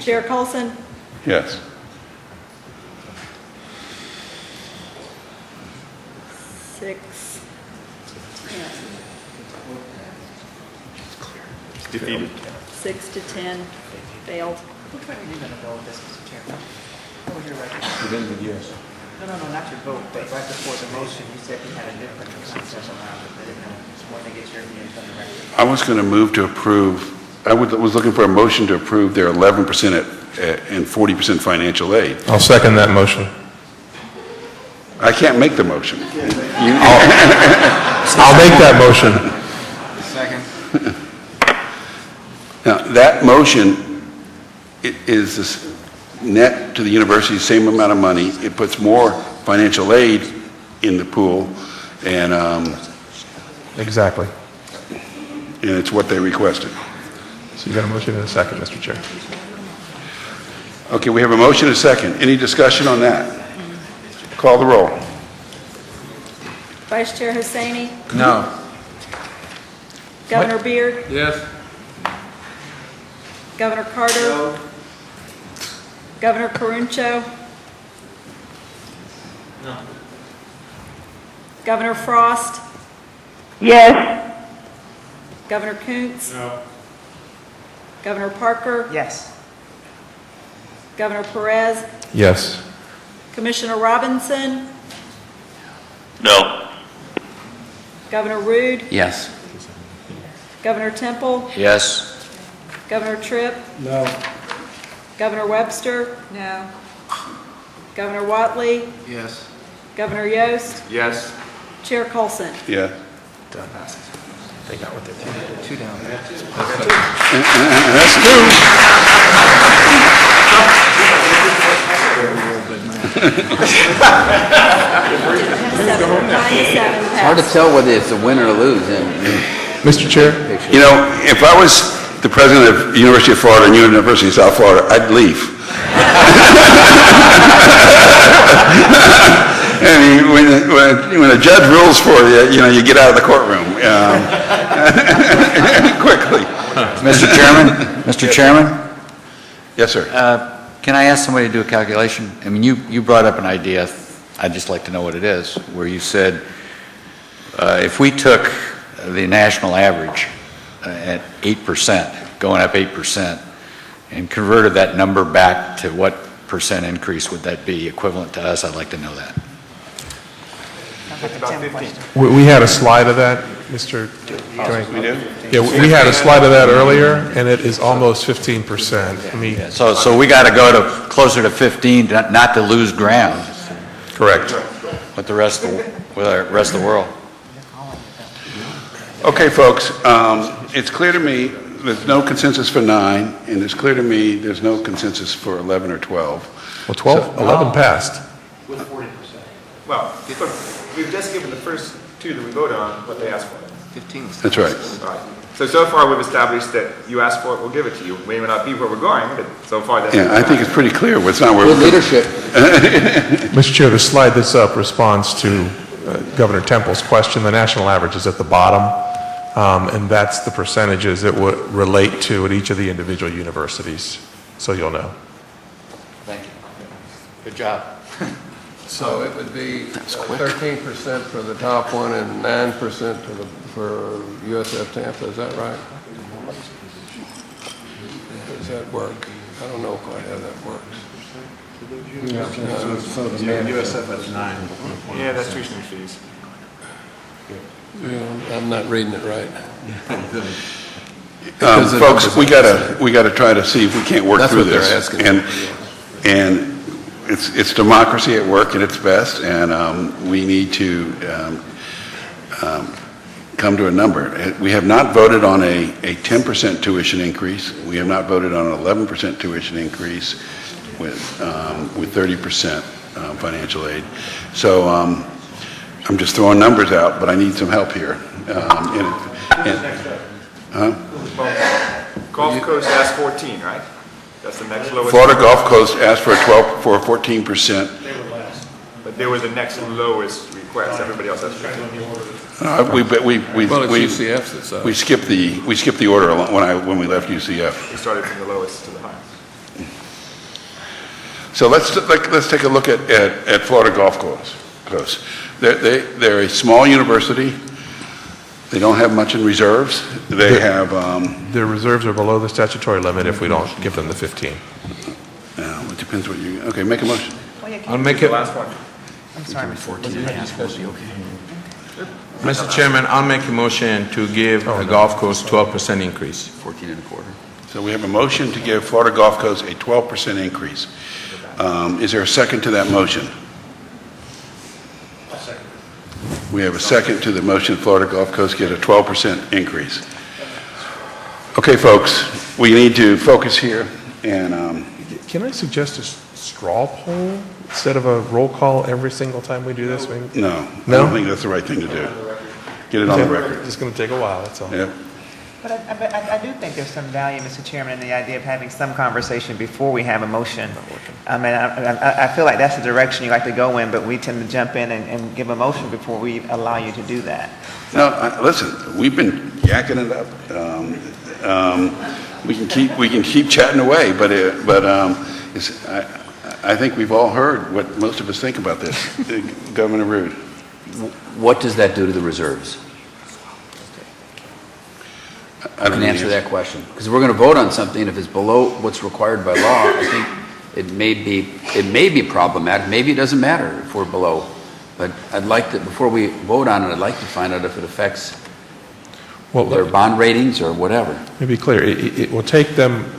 Chair Colson, Yes. six, 10. Defeated. 6 to 10, failed. Which way are you going to go with this, Mr. Chairman? What was your Yes. No, not your vote, but right before the motion, you said you had a different concept around it. I didn't know. Just wanted to get your views on the record. I was going to move to approve, I was looking for a motion to approve their 11% and 40% financial aid. I'll second that motion. I can't make the motion. I'll make that motion. Second. Now, that motion is this net to the university, same amount of money. It puts more financial aid in the pool, and Exactly. it's what they requested. So you got a motion and a second, Mr. Chair. Okay, we have a motion and a second. Any discussion on that? Call the roll. Vice Chair Hosseini, No. Governor Beard, Yes. Governor Carter, Governor Caruncho, No. Governor Frost, Yes. Governor Kuntz, No. Governor Parker, Yes. Governor Perez, Yes. Commissioner Robinson, No. Governor Rude, Yes. Governor Temple, Yes. Governor Tripp, No. Governor Webster, No. Governor Watley, Yes. Governor Yost, Yes. Chair Colson. Yeah. They got what they wanted. Two down. And that's two. It's Hard to tell whether it's a win or a lose. Mr. Chair? You know, if I was the president of the University of Florida and University of South Florida, I'd leave. I mean, when a judge rules for you, you get out of the courtroom quickly. Mr. Chairman? Yes, sir. Can I ask somebody to do a calculation? I mean, you brought up an idea, I'd just like to know what it is, where you said if we took the national average at 8%, going up 8%, and converted that number back to what percent increase would that be equivalent to us? I'd like to know that. About 15. We had a slide of that, Mr. We do? Yeah, we had a slide of that earlier, and it is almost 15%. I mean, So we got to go to closer to 15, not to lose ground correct. with the rest of the world. Okay, folks, it's clear to me there's no consensus for 9, and it's clear to me there's no consensus for 11 or 12. Well, 12, 11 passed. With 40%. Well, we've just given the first two that we voted on what they asked for. 15. That's right. Right. So far we've established that you asked for it, we'll give it to you. We may not be where we're going, but so far that's... Yeah, I think it's pretty clear what's not where... Good leadership. Mr. Chair, the slide that's up responds to Governor Temple's question. The national average is at the bottom, and that's the percentages that would relate to at each of the individual universities, so you'll know. Thank you. Good job. So it would be 13% for the top one and 9% for USF Tampa, is that right? Does that work? I don't know quite how that works. USF has 9. Yeah, that's tuition fees. Yeah, I'm not reading it right. Because the Folks, numbers we gotta try to see if we can't work That's through what they're this. asking. And it's democracy at work at its best, and we need to come to a number. We have not voted on a 10% tuition increase. We have not voted on an 11% tuition increase with 30% financial aid. So I'm just throwing numbers out, but I need some help here. Gulf Coast asked 14, right? That's the next lowest. Florida Gulf Coast asked for a 14%. But they were the next lowest request. Everybody else has 15. Well, it's UCF that's up. We skipped the order when we left UCF. We started from the lowest to the highest. So let's take a look at Florida Gulf Coast. They're a small university. They don't have much in reserves. They have Their reserves are below the statutory limit if we don't give them the 15. it depends what you. Okay, make a motion. I'll make it. I'm sorry, Mr. Chairman, I'll make a motion to give the Gulf Coast 12% increase. 14 and a quarter. So we have a motion to give Florida Gulf Coast a 12% increase. Is there a second to that motion? We have a second to the motion, Florida Gulf Coast get a 12% increase. Okay, folks, we need to focus here, and Can I suggest a straw poll instead of a roll call every single time we do this? no, I don't think that's the right thing to do. Get it on the record. It's going to take a while, that's all. Yeah. But I do think there's some value, Mr. Chairman, in the idea of having some conversation before we have a motion. I mean, I feel like that's the direction you like to go in, but we tend to jump in and give a motion before we allow you to do that. No, listen, we've been yakking it up. We can keep chatting away, but I think we've all heard what most of us think about this. Governor Rood. What does that do to the reserves? I don't can answer that question. Because we're going to vote on something, if it's below what's required by law, I think it may be problematic. Maybe it doesn't matter if we're below. But I'd like to, before we vote on it, I'd like to find out if it affects their bond ratings or whatever. Let me be clear. It will take them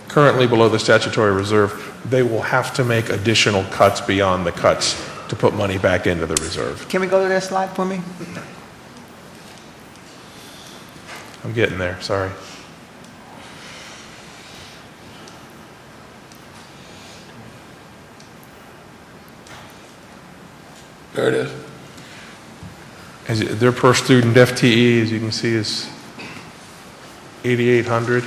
currently below the statutory reserve. They will have to make additional cuts beyond the cuts to put money back into the reserve. Can we go to that slide for me? I'm getting there, sorry. There it is. Their per student FTE, as you can see, is 8,800.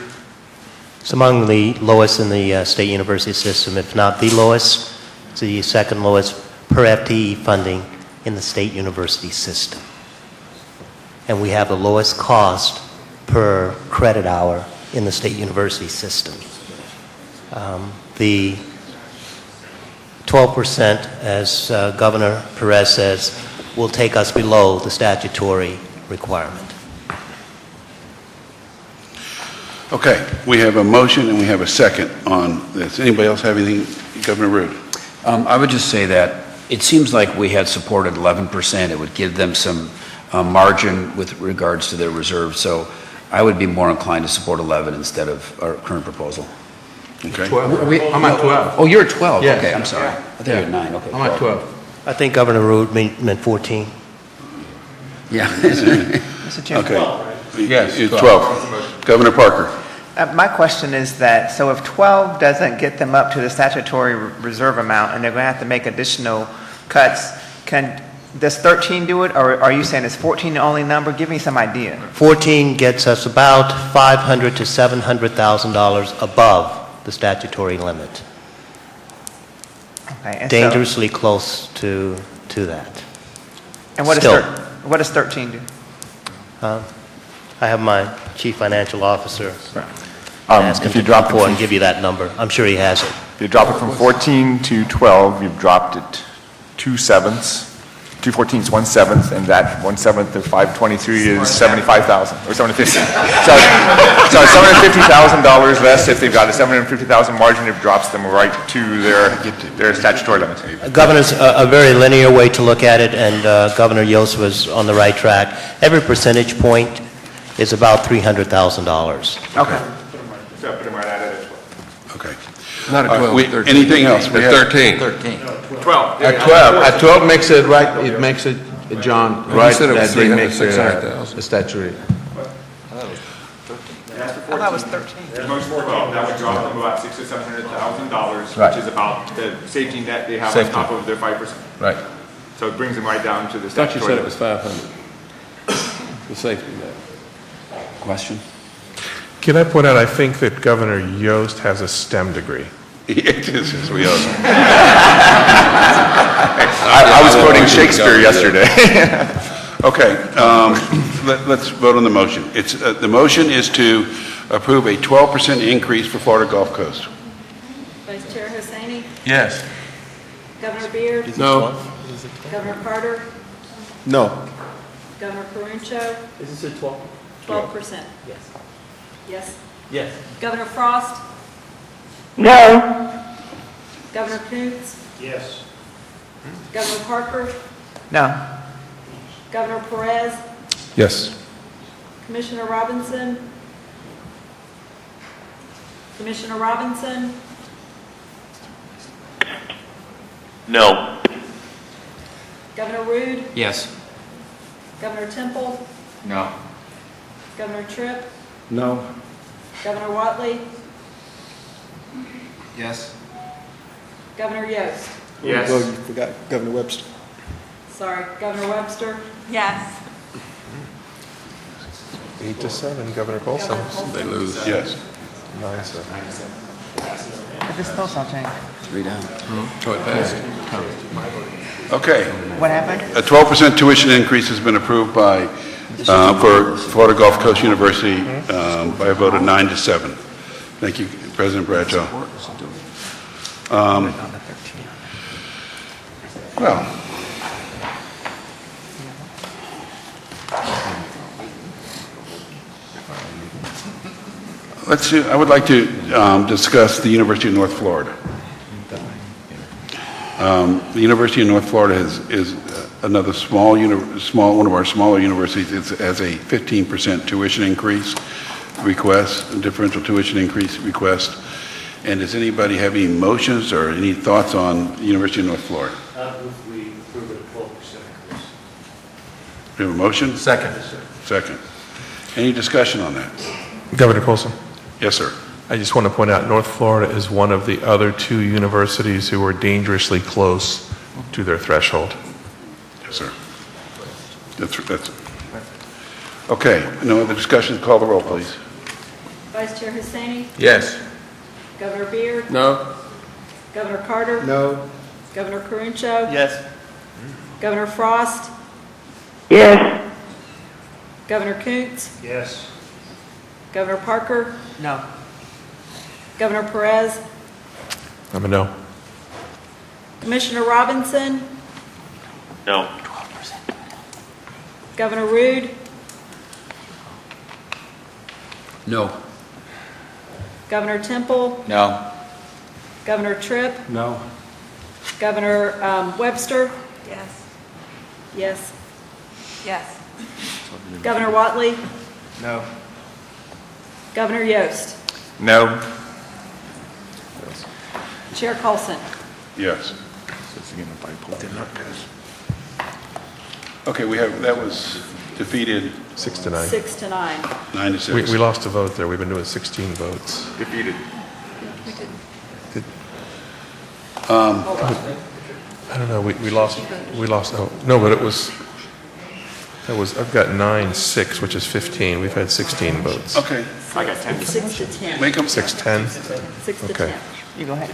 It's among the lowest in the state university system, if not the lowest. It's the second lowest per FTE funding in the state university system. And we have the lowest cost per credit hour in the state university system. The 12%, as Governor Perez says, will take us below the statutory requirement. Okay, we have a motion and we have a second on this. Anybody else have anything? Governor Rood. I would just say that it seems like we had supported 11%. It would give them some margin with regards to their reserves. So I would be more inclined to support 11 instead of our current proposal. Okay. 12. I'm at 12. Oh, you're at 12? Yes. Okay, I'm sorry. I think you're at 9. Okay. I'm at 12. I think Governor Rood meant 14. Yeah. Mr. Chairman. Okay. Yes, It's 12. Governor Parker. My question is that, so if 12 doesn't get them up to the statutory reserve amount and they're going to have to make additional cuts, does 13 do it, or are you saying is 14 the only number? Give me some idea. 14 gets us about $500,000 to $700,000 above the statutory limit. Okay, and Dangerously close to that. And what Still. does 13 do? I have my chief financial officer ask him if you to drop come it forward from- and give you that number. I'm sure he has it. If you drop it from 14 to 12, you've dropped it 2/7. 2/14 is 1/7, and that 1/7 of 523 is 75,000 or 750. So $750,000 less if they've got a $750,000 margin. It drops them right to their statutory limit. Governor's a very linear way to look at it, and Governor Yost was on the right track. Every percentage point is about $300,000. Okay. So put them right at it as well. Okay. Not at All right, 12, we- 13. Anything else? At 13. 12. At 12, at 12 makes it right, it makes it, John, You right, said it was that they make 600,000. the statutory. I thought it was 13. There's motion for 12, that would drop them about $600,000 to $700,000, Right. which is about the safety net they have on Safety. top of their 5%. Right. So it brings them right down to the I thought you statutory. said it was 500, the safety net. Question? Can I point out, I think that Governor Yost has a STEM degree. It is, as we all know. I was quoting Shakespeare yesterday. Okay, let's vote on the motion. The motion is to approve a 12% increase for Florida Gulf Coast. Vice Chair Hosseini, Yes. Governor Beard, No. Governor Carter, No. Governor Caruncho, Is this a 12? 12%. Yes. Yes. Yes. Governor Frost, No. Governor Coons, Yes. Governor Parker, No. Governor Perez, Yes. Commissioner Robinson, Commissioner Robinson, No. Governor Rude, Yes. Governor Temple, No. Governor Tripp, No. Governor Watley, Yes. Governor Yost. Yes. Well, you forgot Governor Webster. Sorry, Governor Webster, Yes. 8-7, Governor Colson. Governor Colson. They lose. Yes. 9-7. If this still don't change. Three down. Oh, it passed. Okay. What happened? A 12% tuition increase has been approved by, for Florida Gulf Coast University by a vote of 9-7. Thank you, President Bradshaw. Well, I would like to discuss the University of North Florida. The University of North Florida is another one of our smaller universities. It has a 15% tuition increase request, a differential tuition increase request. And does anybody have any motions or any thoughts on the University of North Florida? We approve it at 12% increase. We have a motion? Second. Second. Any discussion on that? Governor Colson. Yes, sir. I just want to point out, North Florida is one of the other two universities who are dangerously close to their threshold. Yes, sir. That's okay. No other discussion? Call the roll, please. Vice Chair Hosseini, Yes. Governor Beard, No. Governor Carter, No. Governor Caruncho, Yes. Governor Frost, Yes. Governor Coons, Yes. Governor Parker, No. Governor Perez, I'm a no. Commissioner Robinson, No. Governor Rude, No. Governor Temple, No. Governor Tripp, No. Governor Webster, Yes. yes, Yes. Governor Watley, No. Governor Yost, No. Chair Colson. Yes. Okay, that was defeated 6-9. 6-9. 9-6. We lost a vote there. We've been doing 16 votes. Defeated. I don't know, we lost, no, but I've got 9-6, which is 15. We've had 16 votes. Okay. I got 10. 6 to 10. Make them 6-10? 6 to Okay. 10. You go ahead.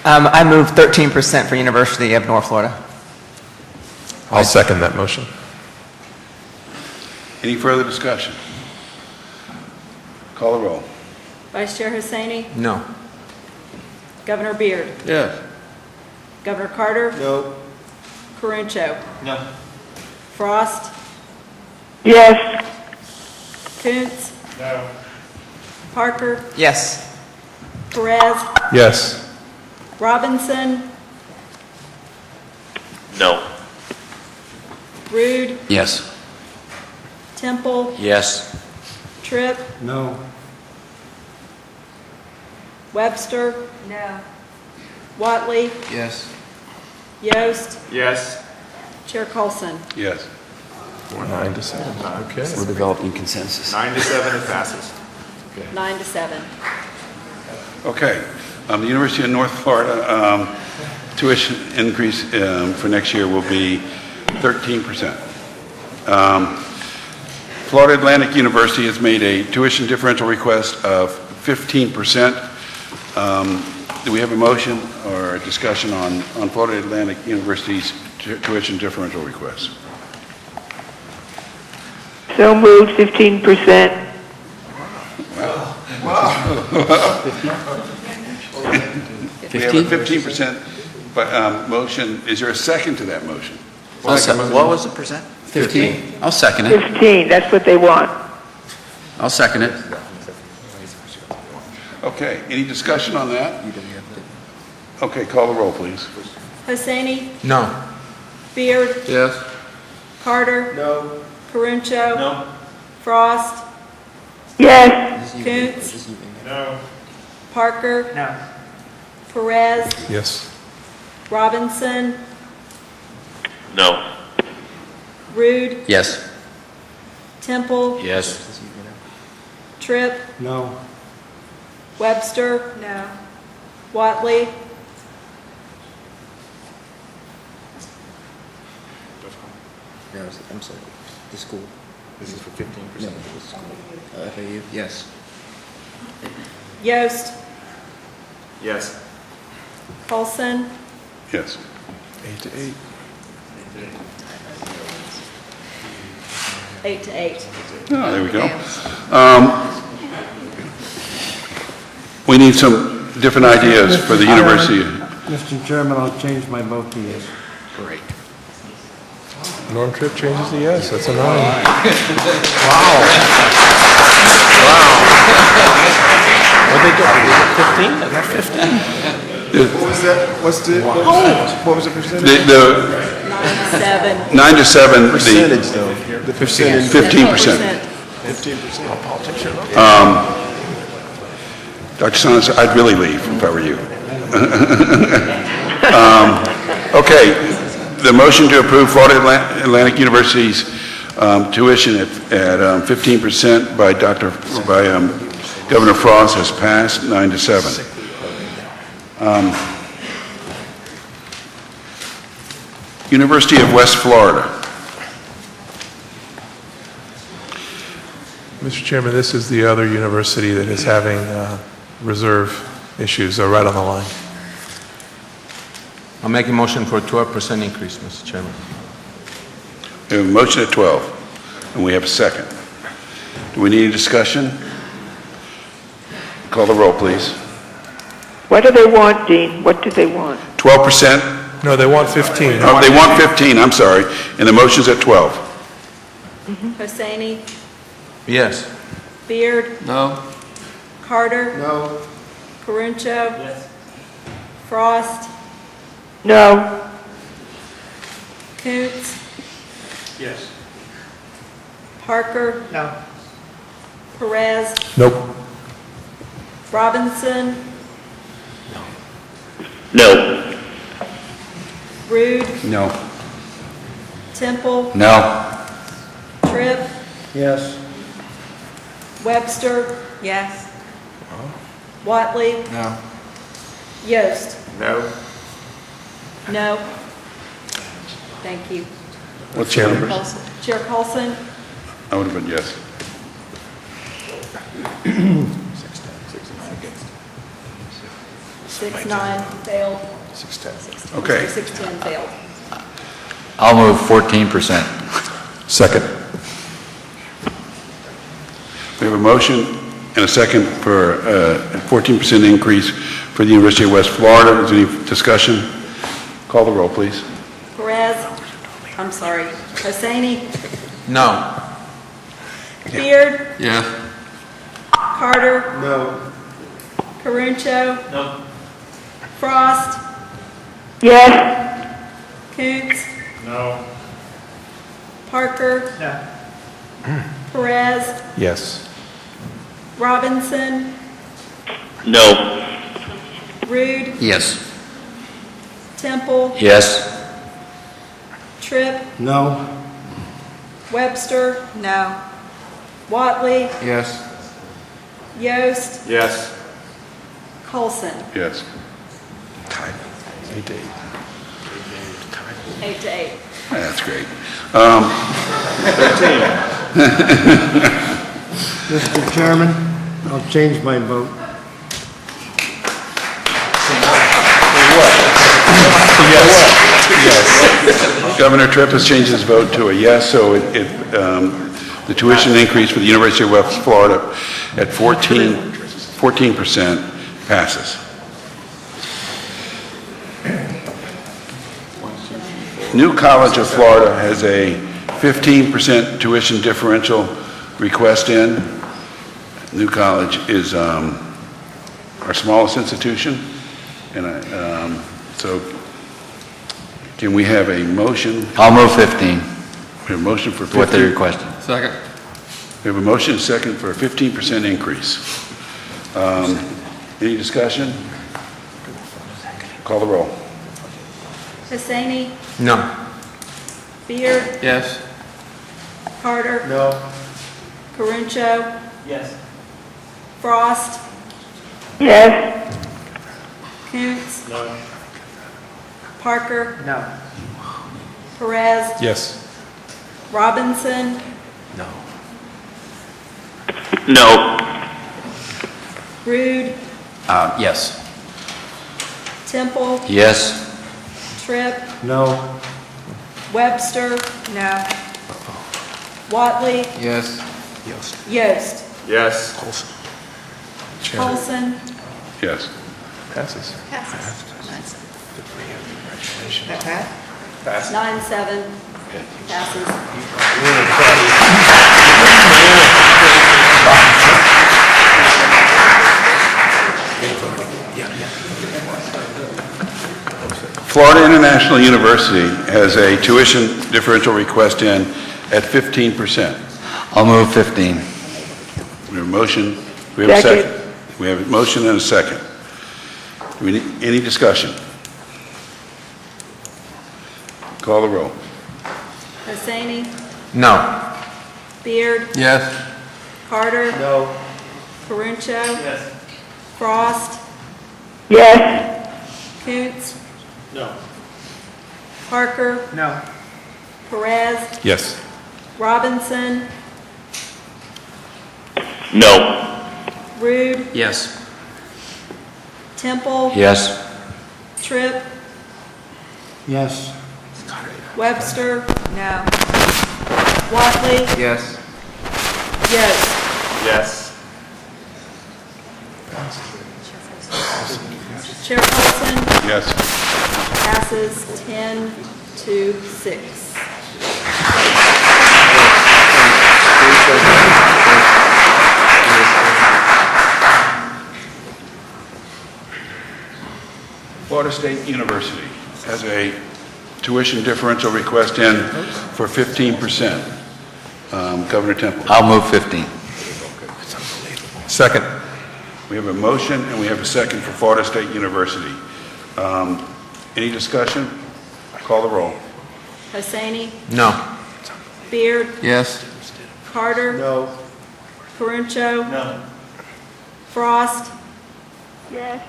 I move 13% for University of North Florida. I'll second that motion. Any further discussion? Call the roll. Vice Chair Hosseini, No. Governor Beard, Yes. Governor Carter, No. Caruncho, No. Frost, Yes. Coons, No. Parker, Yes. Perez, Yes. Robinson, No. Rude, Yes. Temple, Yes. Tripp, No. Webster. No. Watley, Yes. Yost, Yes. Chair Colson. Yes. 9 to 7. Okay. We're developing consensus. 9 to 7, it passes. 9 to 7. Okay. The University of North Florida tuition increase for next year will be 13%. Florida Atlantic University has made a tuition differential request of 15%. Do we have a motion or a discussion on Florida Atlantic University's tuition differential request? So moved, 15%. We have a 15% motion. Is there a second to that motion? What was the percent? 15. I'll second it. 15, that's what they want. I'll second it. Okay, any discussion on that? Okay, call the roll, please. Hosseini, No. Beard, Yes? Carter. No. Caruncho. No. Frost, Yes. Koontz. No. Parker. No. Perez. Yes. Robinson, No. Rude, Yes. Temple, Yes. Tripp, No. Webster. No. Watley, No, I'm sorry. The school. This is for 15%. No, the school. FAU, yes. Yost, Yes. Colson, Yes. 8 to 8. 8 to 8. Oh, there we go. We need some different ideas for the university. Mr. Chairman, I'll change my vote to yes. Great. Norm Tripp changes to yes. That's a 9. What'd they get? 15? They got 15. What was that? What was the percentage? 9 9 to 7. to 7. Percentage, though. The percentage. 15%. 15%. Dr. Saunders, I'd really leave if I were you. Okay, the motion to approve Florida Atlantic University's tuition at 15% by Governor Frost has passed, 9 to 7. University of West Florida. Mr. Chairman, this is the other university that is having reserve issues right on the line. I'll make a motion for a 12% increase, Mr. Chairman. We have a motion at 12, and we have a second. Do we need a discussion? Call the roll, please. What do they want, Dean? What do they want? 12%? No, they want 15. Oh, they want 15, I'm sorry, and the motion's at 12. Hosseini, Yes. Beard, No? Carter, No. Caruncho. Yes. Frost, No. Koontz, Yes. Parker. No. Perez, Nope. Robinson, No. Rude, No. Temple, No. Tripp, Yes. Webster. Yes. Watley, No. Yost. No. No. Thank you. What's the number? Chair Colson, I would have been yes. six nine failed. 610. Okay. 610 failed. I'll move 14%. Second. We have a motion and a second for a 14% increase for the University of West Florida. Is there any discussion? Call the roll, please. Perez, I'm sorry, Hosseini, No. Beard, Yes. Carter, No. Caruncho, No. Frost, Yes. Koontz, No. Parker, No. Perez, Yes. Robinson, No. Rude, Yes. Temple, Yes. Tripp, No? Webster. No. Watley, Yes. Yost, Yes. Colson. Yes. 8 to 8. That's great. Mr. Chairman, I'll change my vote. Yes. Governor Tripp has changed his vote to a yes, so the tuition increase for the University of West Florida at 14% passes. New College of Florida has a 15% tuition differential request in. New College is our smallest institution, and so can we have a motion? I'll move 15. We have a motion for 15. What they requested. Second. We have a motion and second for a 15% increase. Any discussion? Call the roll. Hussaini, No. Beard, Yes. Carter, No? Caruncho, Yes. Frost, Yes. Koontz. Parker, No. Perez, Yes. Robinson, No. Rude, Yes. Temple, Yes. Tripp, No? Webster. No. Watley, Yes. Yost, Yes. Colson. Yes. Passes. Passes. That pass? 9-7. Passes. Florida International University has a tuition differential request in at 15%. I'll move 15. We have a motion. We have a Second. second. We have a motion and a second. Do we need any discussion? Call the roll. Hussaini, No. Beard, Yes. Carter, No? Caruncho. Yes. Frost, Yes. Koontz, No. Parker, No. Perez, Yes. Robinson, No. Rude, Yes. Temple, Yes. Tripp, Yes. Webster. No. Watley, Yes. Yost. Yes. Chair Colson. Yes. Passes 10-6. Florida State University has a tuition differential request in for 15%. Governor Temple. I'll move 15. Second. We have a motion and we have a second for Florida State University. Any discussion? Call the roll. Hussaini, No. Beard, Yes. Carter, No? Caruncho. No. Frost. Yes.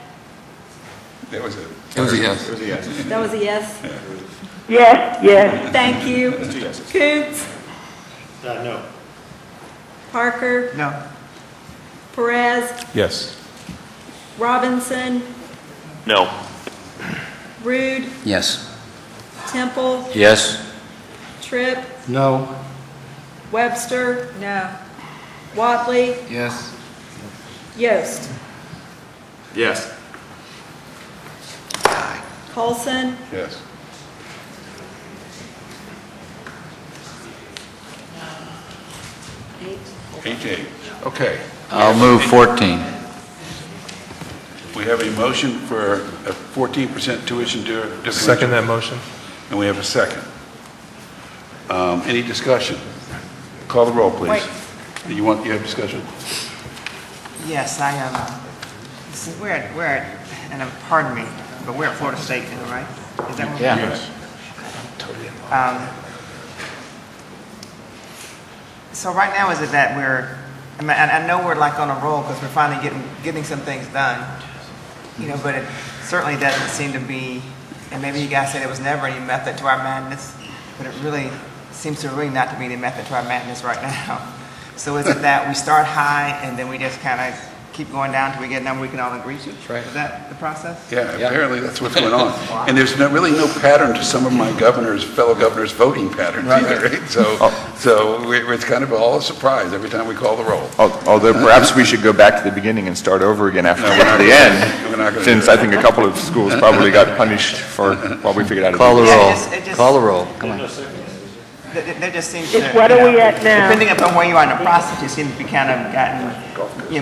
That was it. It was a yes. It was a yes. That was a yes. Yes, yes. Thank you. Koontz, No. Parker, No. Perez, Yes. Robinson, No. Rude, Yes. Temple, Yes. Tripp, No? Webster. No. Watley, Yes. Yost. Yes. Colson, Yes. Eight. 8-8. Okay. I'll move 14. We have a motion for a 14% tuition differential. Second that motion. And we have a second. Any discussion? Call the roll, please. Wait, You have discussion? Yes, I am. We're at, and pardon me, but we're at Florida State now, right? Is that what Yeah. we're Yes. So right now, is it that I know we're like on a roll because we're finally getting some things done, but it certainly doesn't seem to be, and maybe you guys said there was never any method to our madness, but it really seems to really not to be any method to our madness right now. So is it that we start high and then we just kind of keep going down until we get a number we can all agree to? That's right. Is that the process? Yeah, apparently that's what's going on. And there's really no pattern to some of my fellow governors' voting patterns either, right? So it's kind of all a surprise every time we call the roll. Although perhaps we should go back to the beginning and start over again after we get to the end, since I think a couple of schools probably got punished for while we figured out. Call the roll. Call the roll. Come on. There just seems It's what are we at now? Depending upon where you are in the process, you seem to be kind of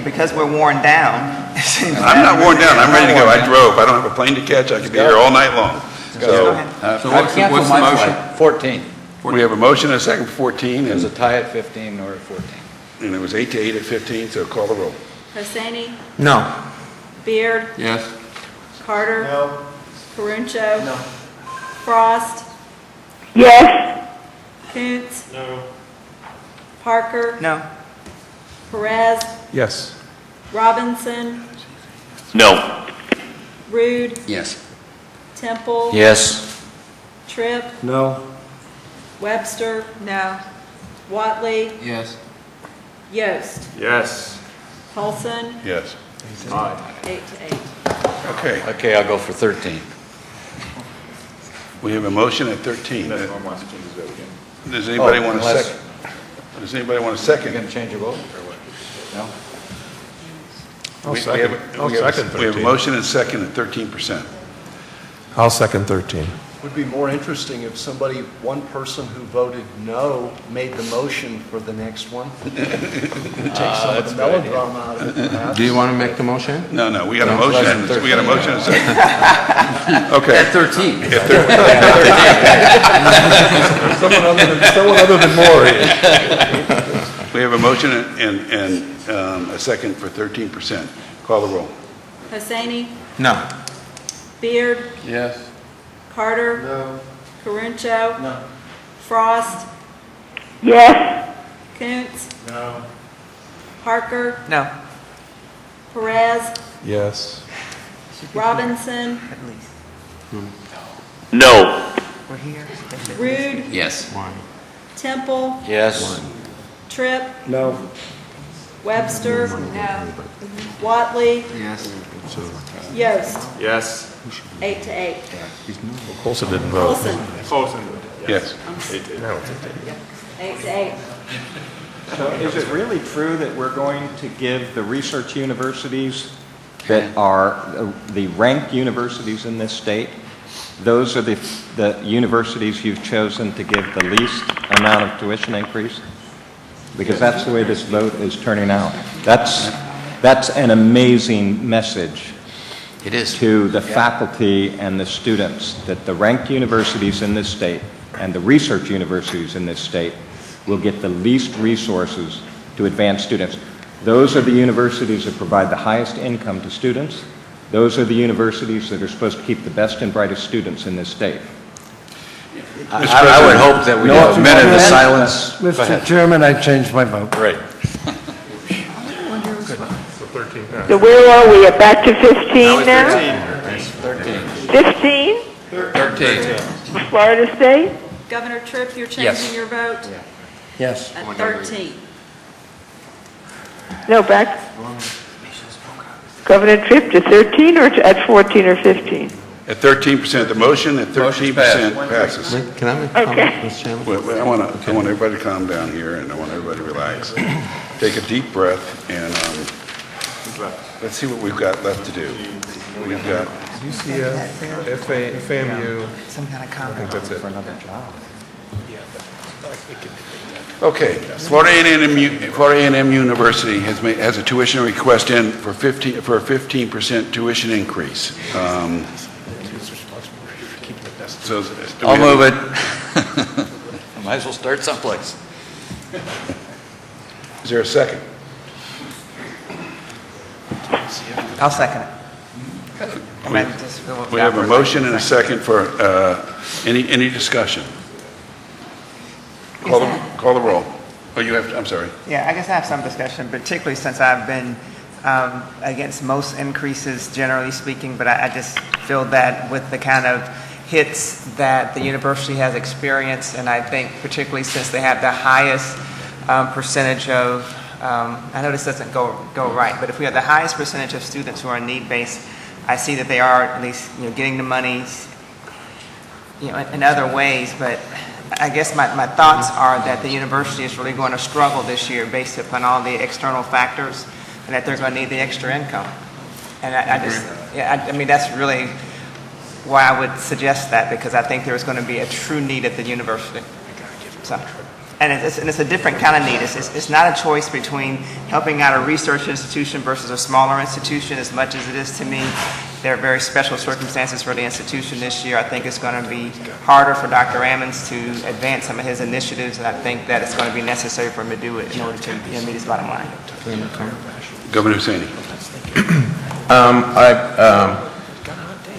because we're worn down. It seems I'm not worn down. I'm ready to go. I drove. I don't have a plane to catch. I could be here all night long. So what's the motion? 14. We have a motion and a second for 14. It was a tie at 15 or 14. And it was 8-8 at 15, so call the roll. Hosseini? No. Beard? Yes. Carter? No. Caruncho? No. Frost? Yes. Koontz? No. Parker? No. Perez? Yes. Robinson? No. Rude? Yes. Temple? Yes. Tripp? No. Webster? No. Watley? Yes. Yost? Yes. Paulson? Yes. 8-8. Okay. Okay, I'll go for 13. We have a motion at 13. Does anybody want a unless- second? Does anybody want a second? You going to change your vote or what? No? We have I'll second we have a 13. motion and second at 13%. I'll second 13. Would be more interesting if one person who voted no made the motion for the next one. Take some of the melodrama out of it, perhaps. Do you want to make the motion? No, we got a motion. We got a motion and a second. Okay. At 13. Someone other than Maury. We have a motion and a second for 13%. Call the roll. Hosseini? No. Beard? Yes. Carter? No. Caruncho? No. Frost? Yes. Koontz? No. Parker? No. Perez? Yes. At Robinson? least. No. We're here. Rude? Yes. Temple? Yes. Tripp? No. Webster? No. Watley? Yes. Yost? Yes. 8-8. Colson didn't vote. Colson? Yes. Now it's 8-8. 8-8. So is it really true that we're going to give the research universities that are the ranked universities in this state, those are the universities you've chosen to give the least amount of tuition increase? Because that's the way this vote is turning out. That's an amazing message. It is. To the faculty and the students that the ranked universities in this state and the research universities in this state will get the least resources to advance students. Those are the universities that provide the highest income to students. Those are the universities that are supposed to keep the best and brightest students in this state. I would hope that we have a minute of silence. Go Mr. ahead. Chairman, I changed my vote. Great. So 13 passed. So where are we? Back to 15 now? 13. 15? 13. For Florida State? Governor Tripp, you're Yes. changing your vote? Yes. At 13. No, back. Governor Tripp to 13 or at 14 or 15? At 13%, the motion at 13% passes. Can I make a comment, Okay. Mr. Chairman? I want everybody to calm down here, and I want everybody to relax. Take a deep breath, and let's see what we've got left to do. We've got UCF, FAMU. Some kind of I comment. think that's it. Okay, Florida A&M University has a tuition request in for a 15% tuition increase. So I'll move it. Might as well start someplace. Is there a second? I'll second it. We have a motion and a second for, any discussion? Call the roll. Oh, you have, I'm sorry. Yeah, I guess I have some discussion, particularly since I've been against most increases, generally speaking, but I just feel that with the kind of hits that the university has experienced, and I think particularly since they have the highest percentage of, I know this doesn't go right, but if we have the highest percentage of students who are need-based, I see that they are at least getting the monies in other ways, but I guess my thoughts are that the university is really going to struggle this year based upon all the external factors, and that they're going to need the extra income. And I mean, that's really why I would suggest that, because I think there's going to be a true need at the university. So, and it's a different kind of need. It's not a choice between helping out a research institution versus a smaller institution as much as it is to me. There are very special circumstances for the institution this year. I think it's going to be harder for Dr. Ammons to advance some of his initiatives, and I think that it's going to be necessary for him to do it in order to meet his bottom line. Governor Hussaini.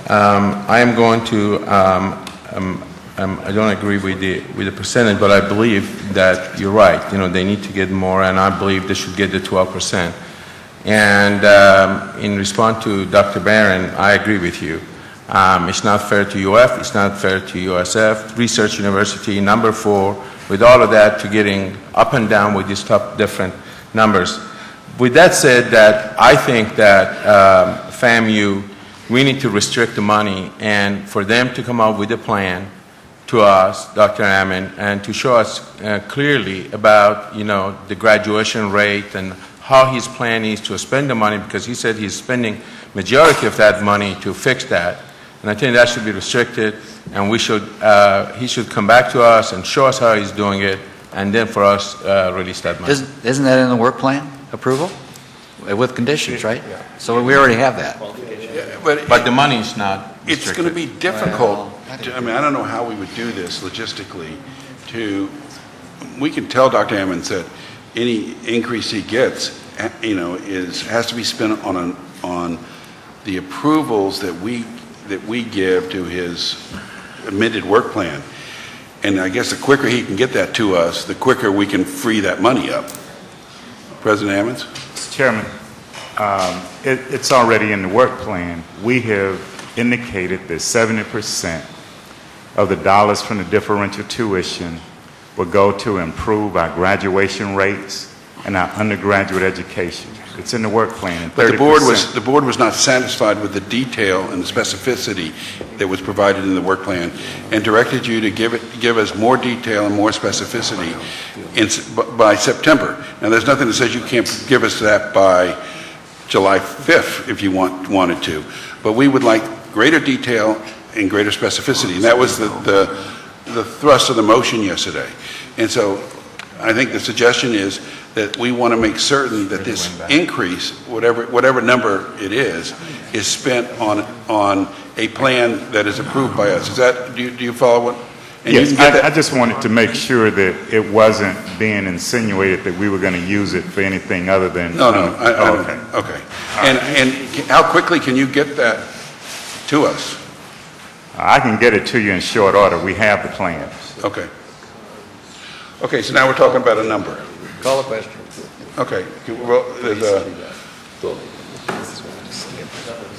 I am going to, I don't agree with the percentage, but I believe that you're right. They need to get more, and I believe they should get the 12%. And in response to Dr. Barron, I agree with you. It's not fair to UF, it's not fair to USF, Research University, number 4, with all of that to getting up and down with these top different numbers. With that said, that I think that FAMU, we need to restrict the money, and for them to come up with a plan to us, Dr. Ammon, and to show us clearly about, the graduation rate and how his plan is to spend the money, because he said he's spending majority of that money to fix that. And I think that should be restricted, and he should come back to us and show us how he's doing it, and then for us, release that money. Isn't that in the work plan approval? With conditions, right? So we already have that. But the money is not restricted. It's going to be difficult. I don't know how we would do this logistically. We can tell Dr. Ammons that any increase he gets, has to be spent on the approvals that we give to his amended work plan. And I guess the quicker he can get that to us, the quicker we can free that money up. President Ammons? Mr. Chairman, it's already in the work plan. We have indicated that 70% of the dollars from the differential tuition will go to improve our graduation rates and our undergraduate education. It's in the work plan. And 30%. But the board was not satisfied with the detail and the specificity that was provided in the work plan, and directed you to give us more detail and more specificity by September. Now, there's nothing that says you can't give us that by July 5th if you wanted to, but we would like greater detail and greater specificity, and that was the thrust of the motion yesterday. And so I think the suggestion is that we want to make certain that this increase, whatever number it is spent on a plan that is approved by us. Do you follow what? And yes, I just wanted to make sure that it wasn't being insinuated that we were going to use it for anything other than... No. Okay. And how quickly can you get that to us? I can get it to you in short order. We have the plans. Okay. Okay, so now we're talking about a number. Call a question. Okay. Well, there's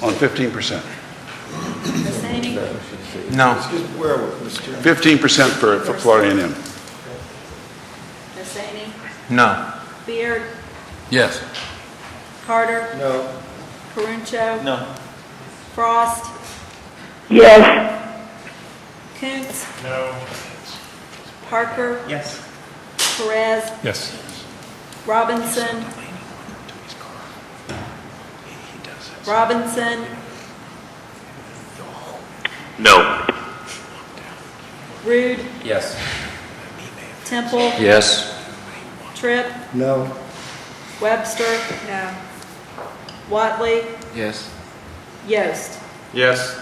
on 15%. No. 15% for Florida A&M. Hussaini? No. Beard? Yes. Carter? No. Caruncho? No. Frost? Yes. Koontz? No. Parker? Yes. Perez? Yes. Robinson? Robinson? No. Rude? Yes. Temple? Yes. Tripp? No. Webster? No. Watley? Yes. Yost? Yes.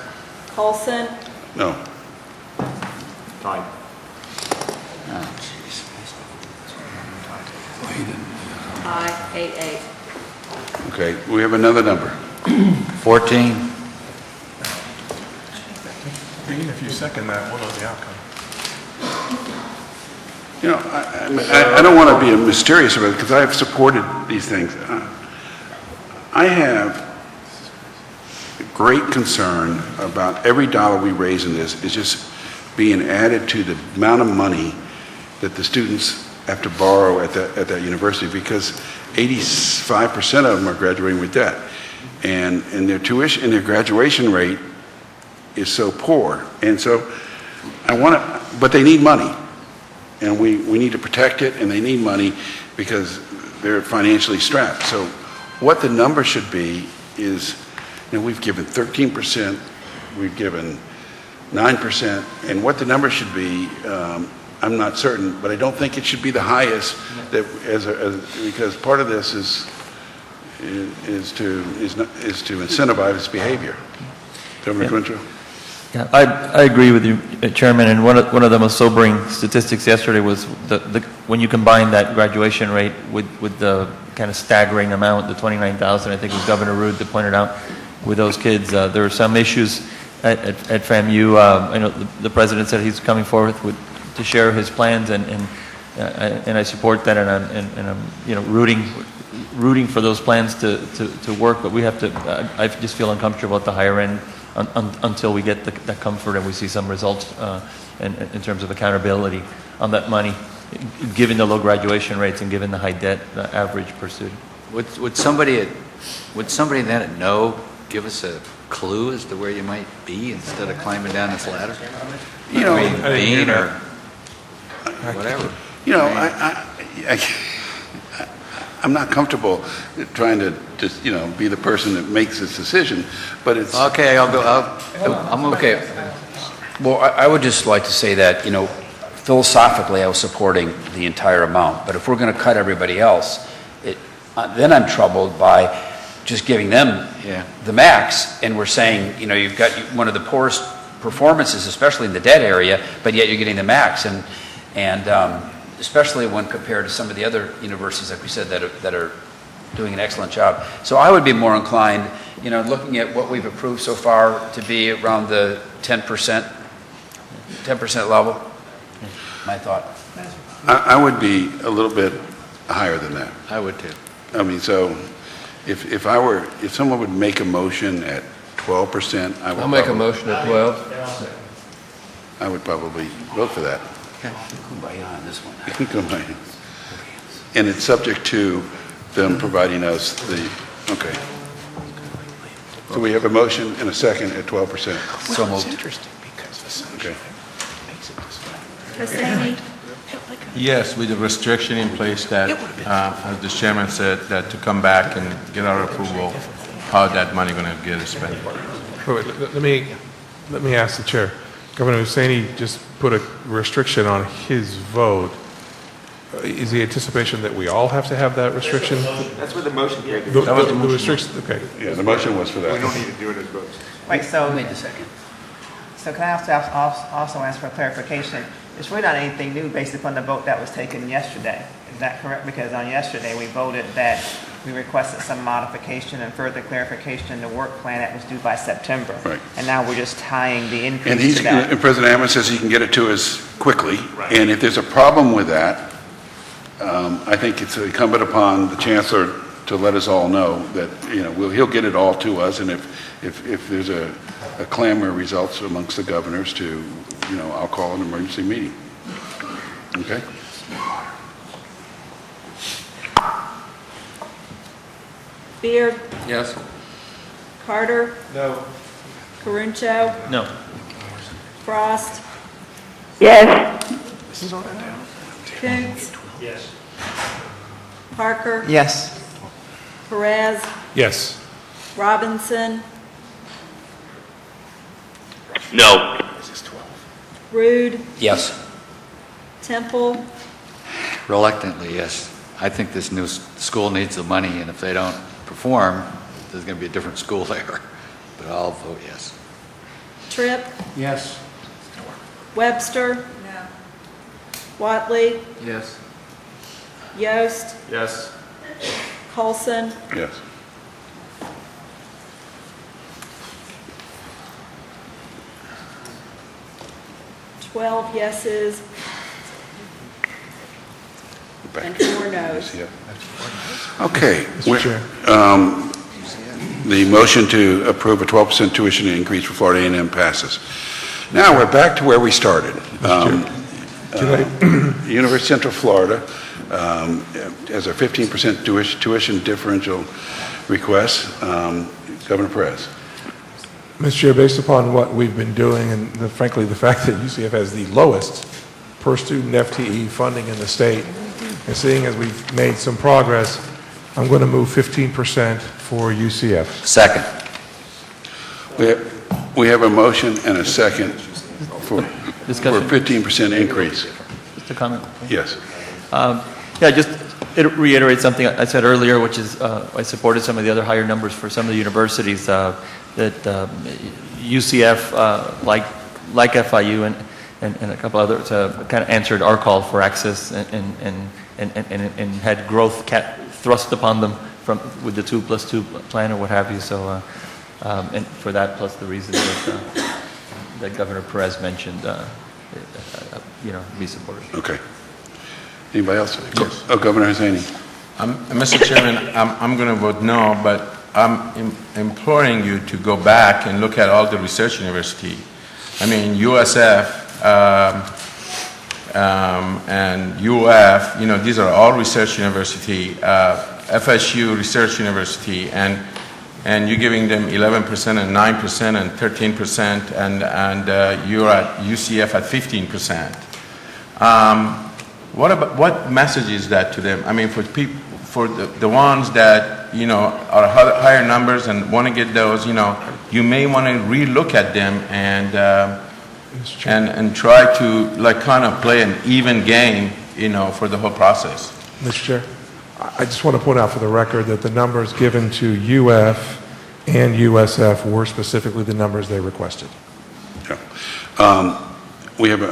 Colson? No. Fine. Aye, 8-8. Okay, we have another number. 14. Dean, if you second that, we'll know the outcome. You know, I don't want to be mysterious about it because I have supported these things. I have great concern about every dollar we raise in this is just being added to the amount of money that the students have to borrow at that university, because 85% of them are graduating with debt, and their tuition and their graduation rate is so poor. And so but they need money, and we need to protect it, and they need money because they're financially strapped. So what the number should be is, we've given 13%, we've given 9%, and what the number should be, I'm not certain, but I don't think it should be the highest, because part of this is to incentivize behavior. Governor Quinto? Yeah, I agree with you, Chairman, and one of the most sobering statistics yesterday was when you combine that graduation rate with the kind of staggering amount, the 29,000, I think it was Governor Rood that pointed out, with those kids. There are some issues at FAMU. I know the President said he's coming forward to share his plans, and I support that, and I'm rooting for those plans to work, but we have to, I just feel uncomfortable at the higher end until we get that comfort and we see some results in terms of accountability on that money, given the low graduation rates and given the high debt average per student. Would somebody then at No give us a clue as to where you might be instead of climbing down this ladder? You know, Bean or whatever. You know, I'm not comfortable trying to just, be the person that makes this decision, but it's... Okay, I'm okay. Well, I would just like to say that, philosophically I was supporting the entire amount, but if we're going to cut everybody else, then I'm troubled by just giving them the max, and we're saying, you've got one of the poorest performances, especially in the debt area, but yet you're getting the max, and especially when compared to some of the other universities, like we said, that are doing an excellent job. So I would be more inclined, looking at what we've approved so far, to be around the 10% level. My thought. I would be a little bit higher than that. I would too. I mean, so if someone would make a motion at 12%, I'll make a motion at 12. I would probably vote for that. Okay. Kumbaya on this one. Kumbaya. And it's subject to them providing us okay. So we have a motion and a second at 12%. So moved. Okay. Hussaini? Yes, with the restriction in place that, as the chairman said, that to come back and get our approval, how that money going to get spent. Wait, let me ask the chair. Governor Hussaini just put a restriction on his vote. Is the anticipation that we all have to have that restriction? That's what the motion came. The restriction, okay. Yeah, the motion was for that. We don't need to do it as votes. Wait, so... Wait a second. So can I also ask for clarification? It's really not anything new based upon the vote that was taken yesterday. Is that correct? Because on yesterday, we voted that we requested some modification and further clarification in the work plan that was due by September. Right. And now we're just tying the increase to that. And President Hammond says he can get it to us quickly. Right. And if there's a problem with that, I think it's incumbent upon the chancellor to let us all know that, he'll get it all to us. And if there's a clamor results amongst the governors to, I'll call an emergency meeting. Okay? Beard? Yes. Carter? No. Caruncho? No. Frost? Yes. Koontz? Yes. Parker? Yes. Perez? Yes. Robinson? No. Rude? Yes. Temple? Reluctantly, yes. I think this new school needs the money, and if they don't perform, there's going to be a different school there. But I'll vote yes. Tripp? Yes. Webster? No. Watley? Yes. Yost? Yes. Colson, Yes. twelve yeses, and 4 noes. Okay. Mr. Chair. The motion to approve a 12% tuition increase for Florida A&M passes. Now, we're back to where we started. University of Central Florida has a 15% tuition differential request. Governor Perez. Mr. Chair, based upon what we've been doing and frankly the fact that UCF has the lowest per student FTE funding in the state, and seeing as we've made some progress, I'm going to move 15% for UCF. Second. We have a motion and a second for 15% increase. Just a comment? Yes. Yeah, just reiterate something I said earlier, which is I supported some of the other higher numbers for some of the universities that UCF, like FIU and a couple others, kind of answered our call for access and had growth thrust upon them with the 2+2 plan or what have you. So, and for that, plus the reasons that Governor Perez mentioned, be supported. Okay. Anybody else? Yes. Oh, Governor Hussaini. Mr. Chairman, I'm going to vote no, but I'm imploring you to go back and look at all the research university. I mean, USF and UF, these are all research university, FSU Research University, and you're giving them 11% and 9% and 13%, and you're at UCF at 15%. What message is that to them? I mean, for people, for the ones that are higher numbers and want to get those, you may want to relook at them and try to kind of play an even game, for the whole process. Mr. Chair, I just want to point out for the record that the numbers given to UF and USF were specifically the numbers they requested. Yeah. We have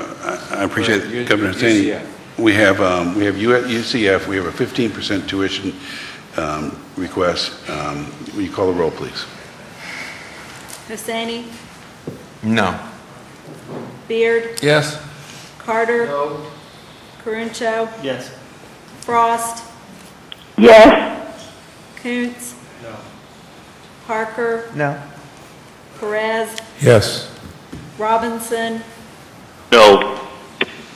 I appreciate Governor Hussaini. We have UCF. We have a 15% tuition request. Will you call the roll, please? Hussaini, No. Beard, Yes. Carter, Caruncho, Yes. Frost, Yes. Koontz, Parker, No. Perez, Yes. Robinson, No.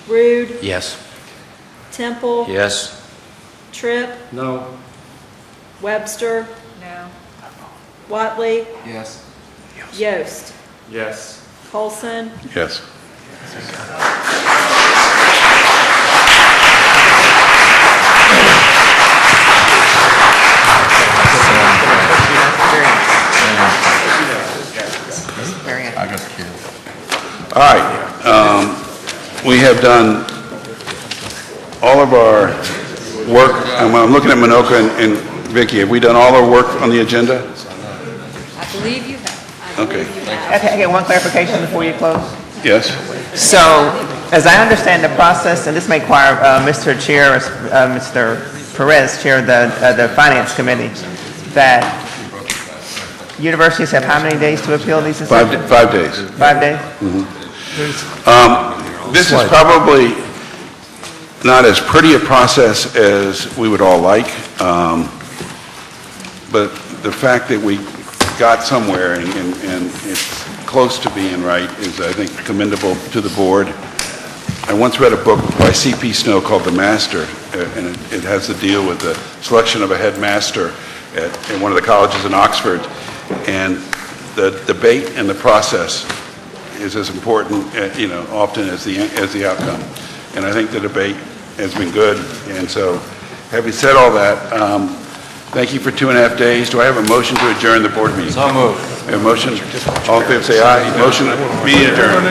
Rude, Yes. Temple, Yes. Tripp, No. Webster, No. Watley, Yes. Yost, Yes. Colson, Yes. I got killed. All right. We have done all of our work. I'm looking at Minoka and Vicky. Have we done all our work on the agenda? I believe you have. Okay. Okay, I get one clarification before you close. Yes. So, as I understand the process, and this may require Mr. Chair, Mr. Perez, Chair of the Finance Committee, that universities have how many days to appeal these decisions? 5 days. 5 days? This is probably not as pretty a process as we would all like, but the fact that we got somewhere and it's close to being right is, I think, commendable to the board. I once read a book by C.P. Snow called The Master, and it has to deal with the selection of a headmaster at one of the colleges in Oxford, and the debate and the process is as important, often as the outcome. And I think the debate has been good. And so, having said all that, thank you for 2.5 days. Do I have a motion to adjourn the board meeting? So moved. A motion. All in favor, say aye. Motion, meeting adjourned.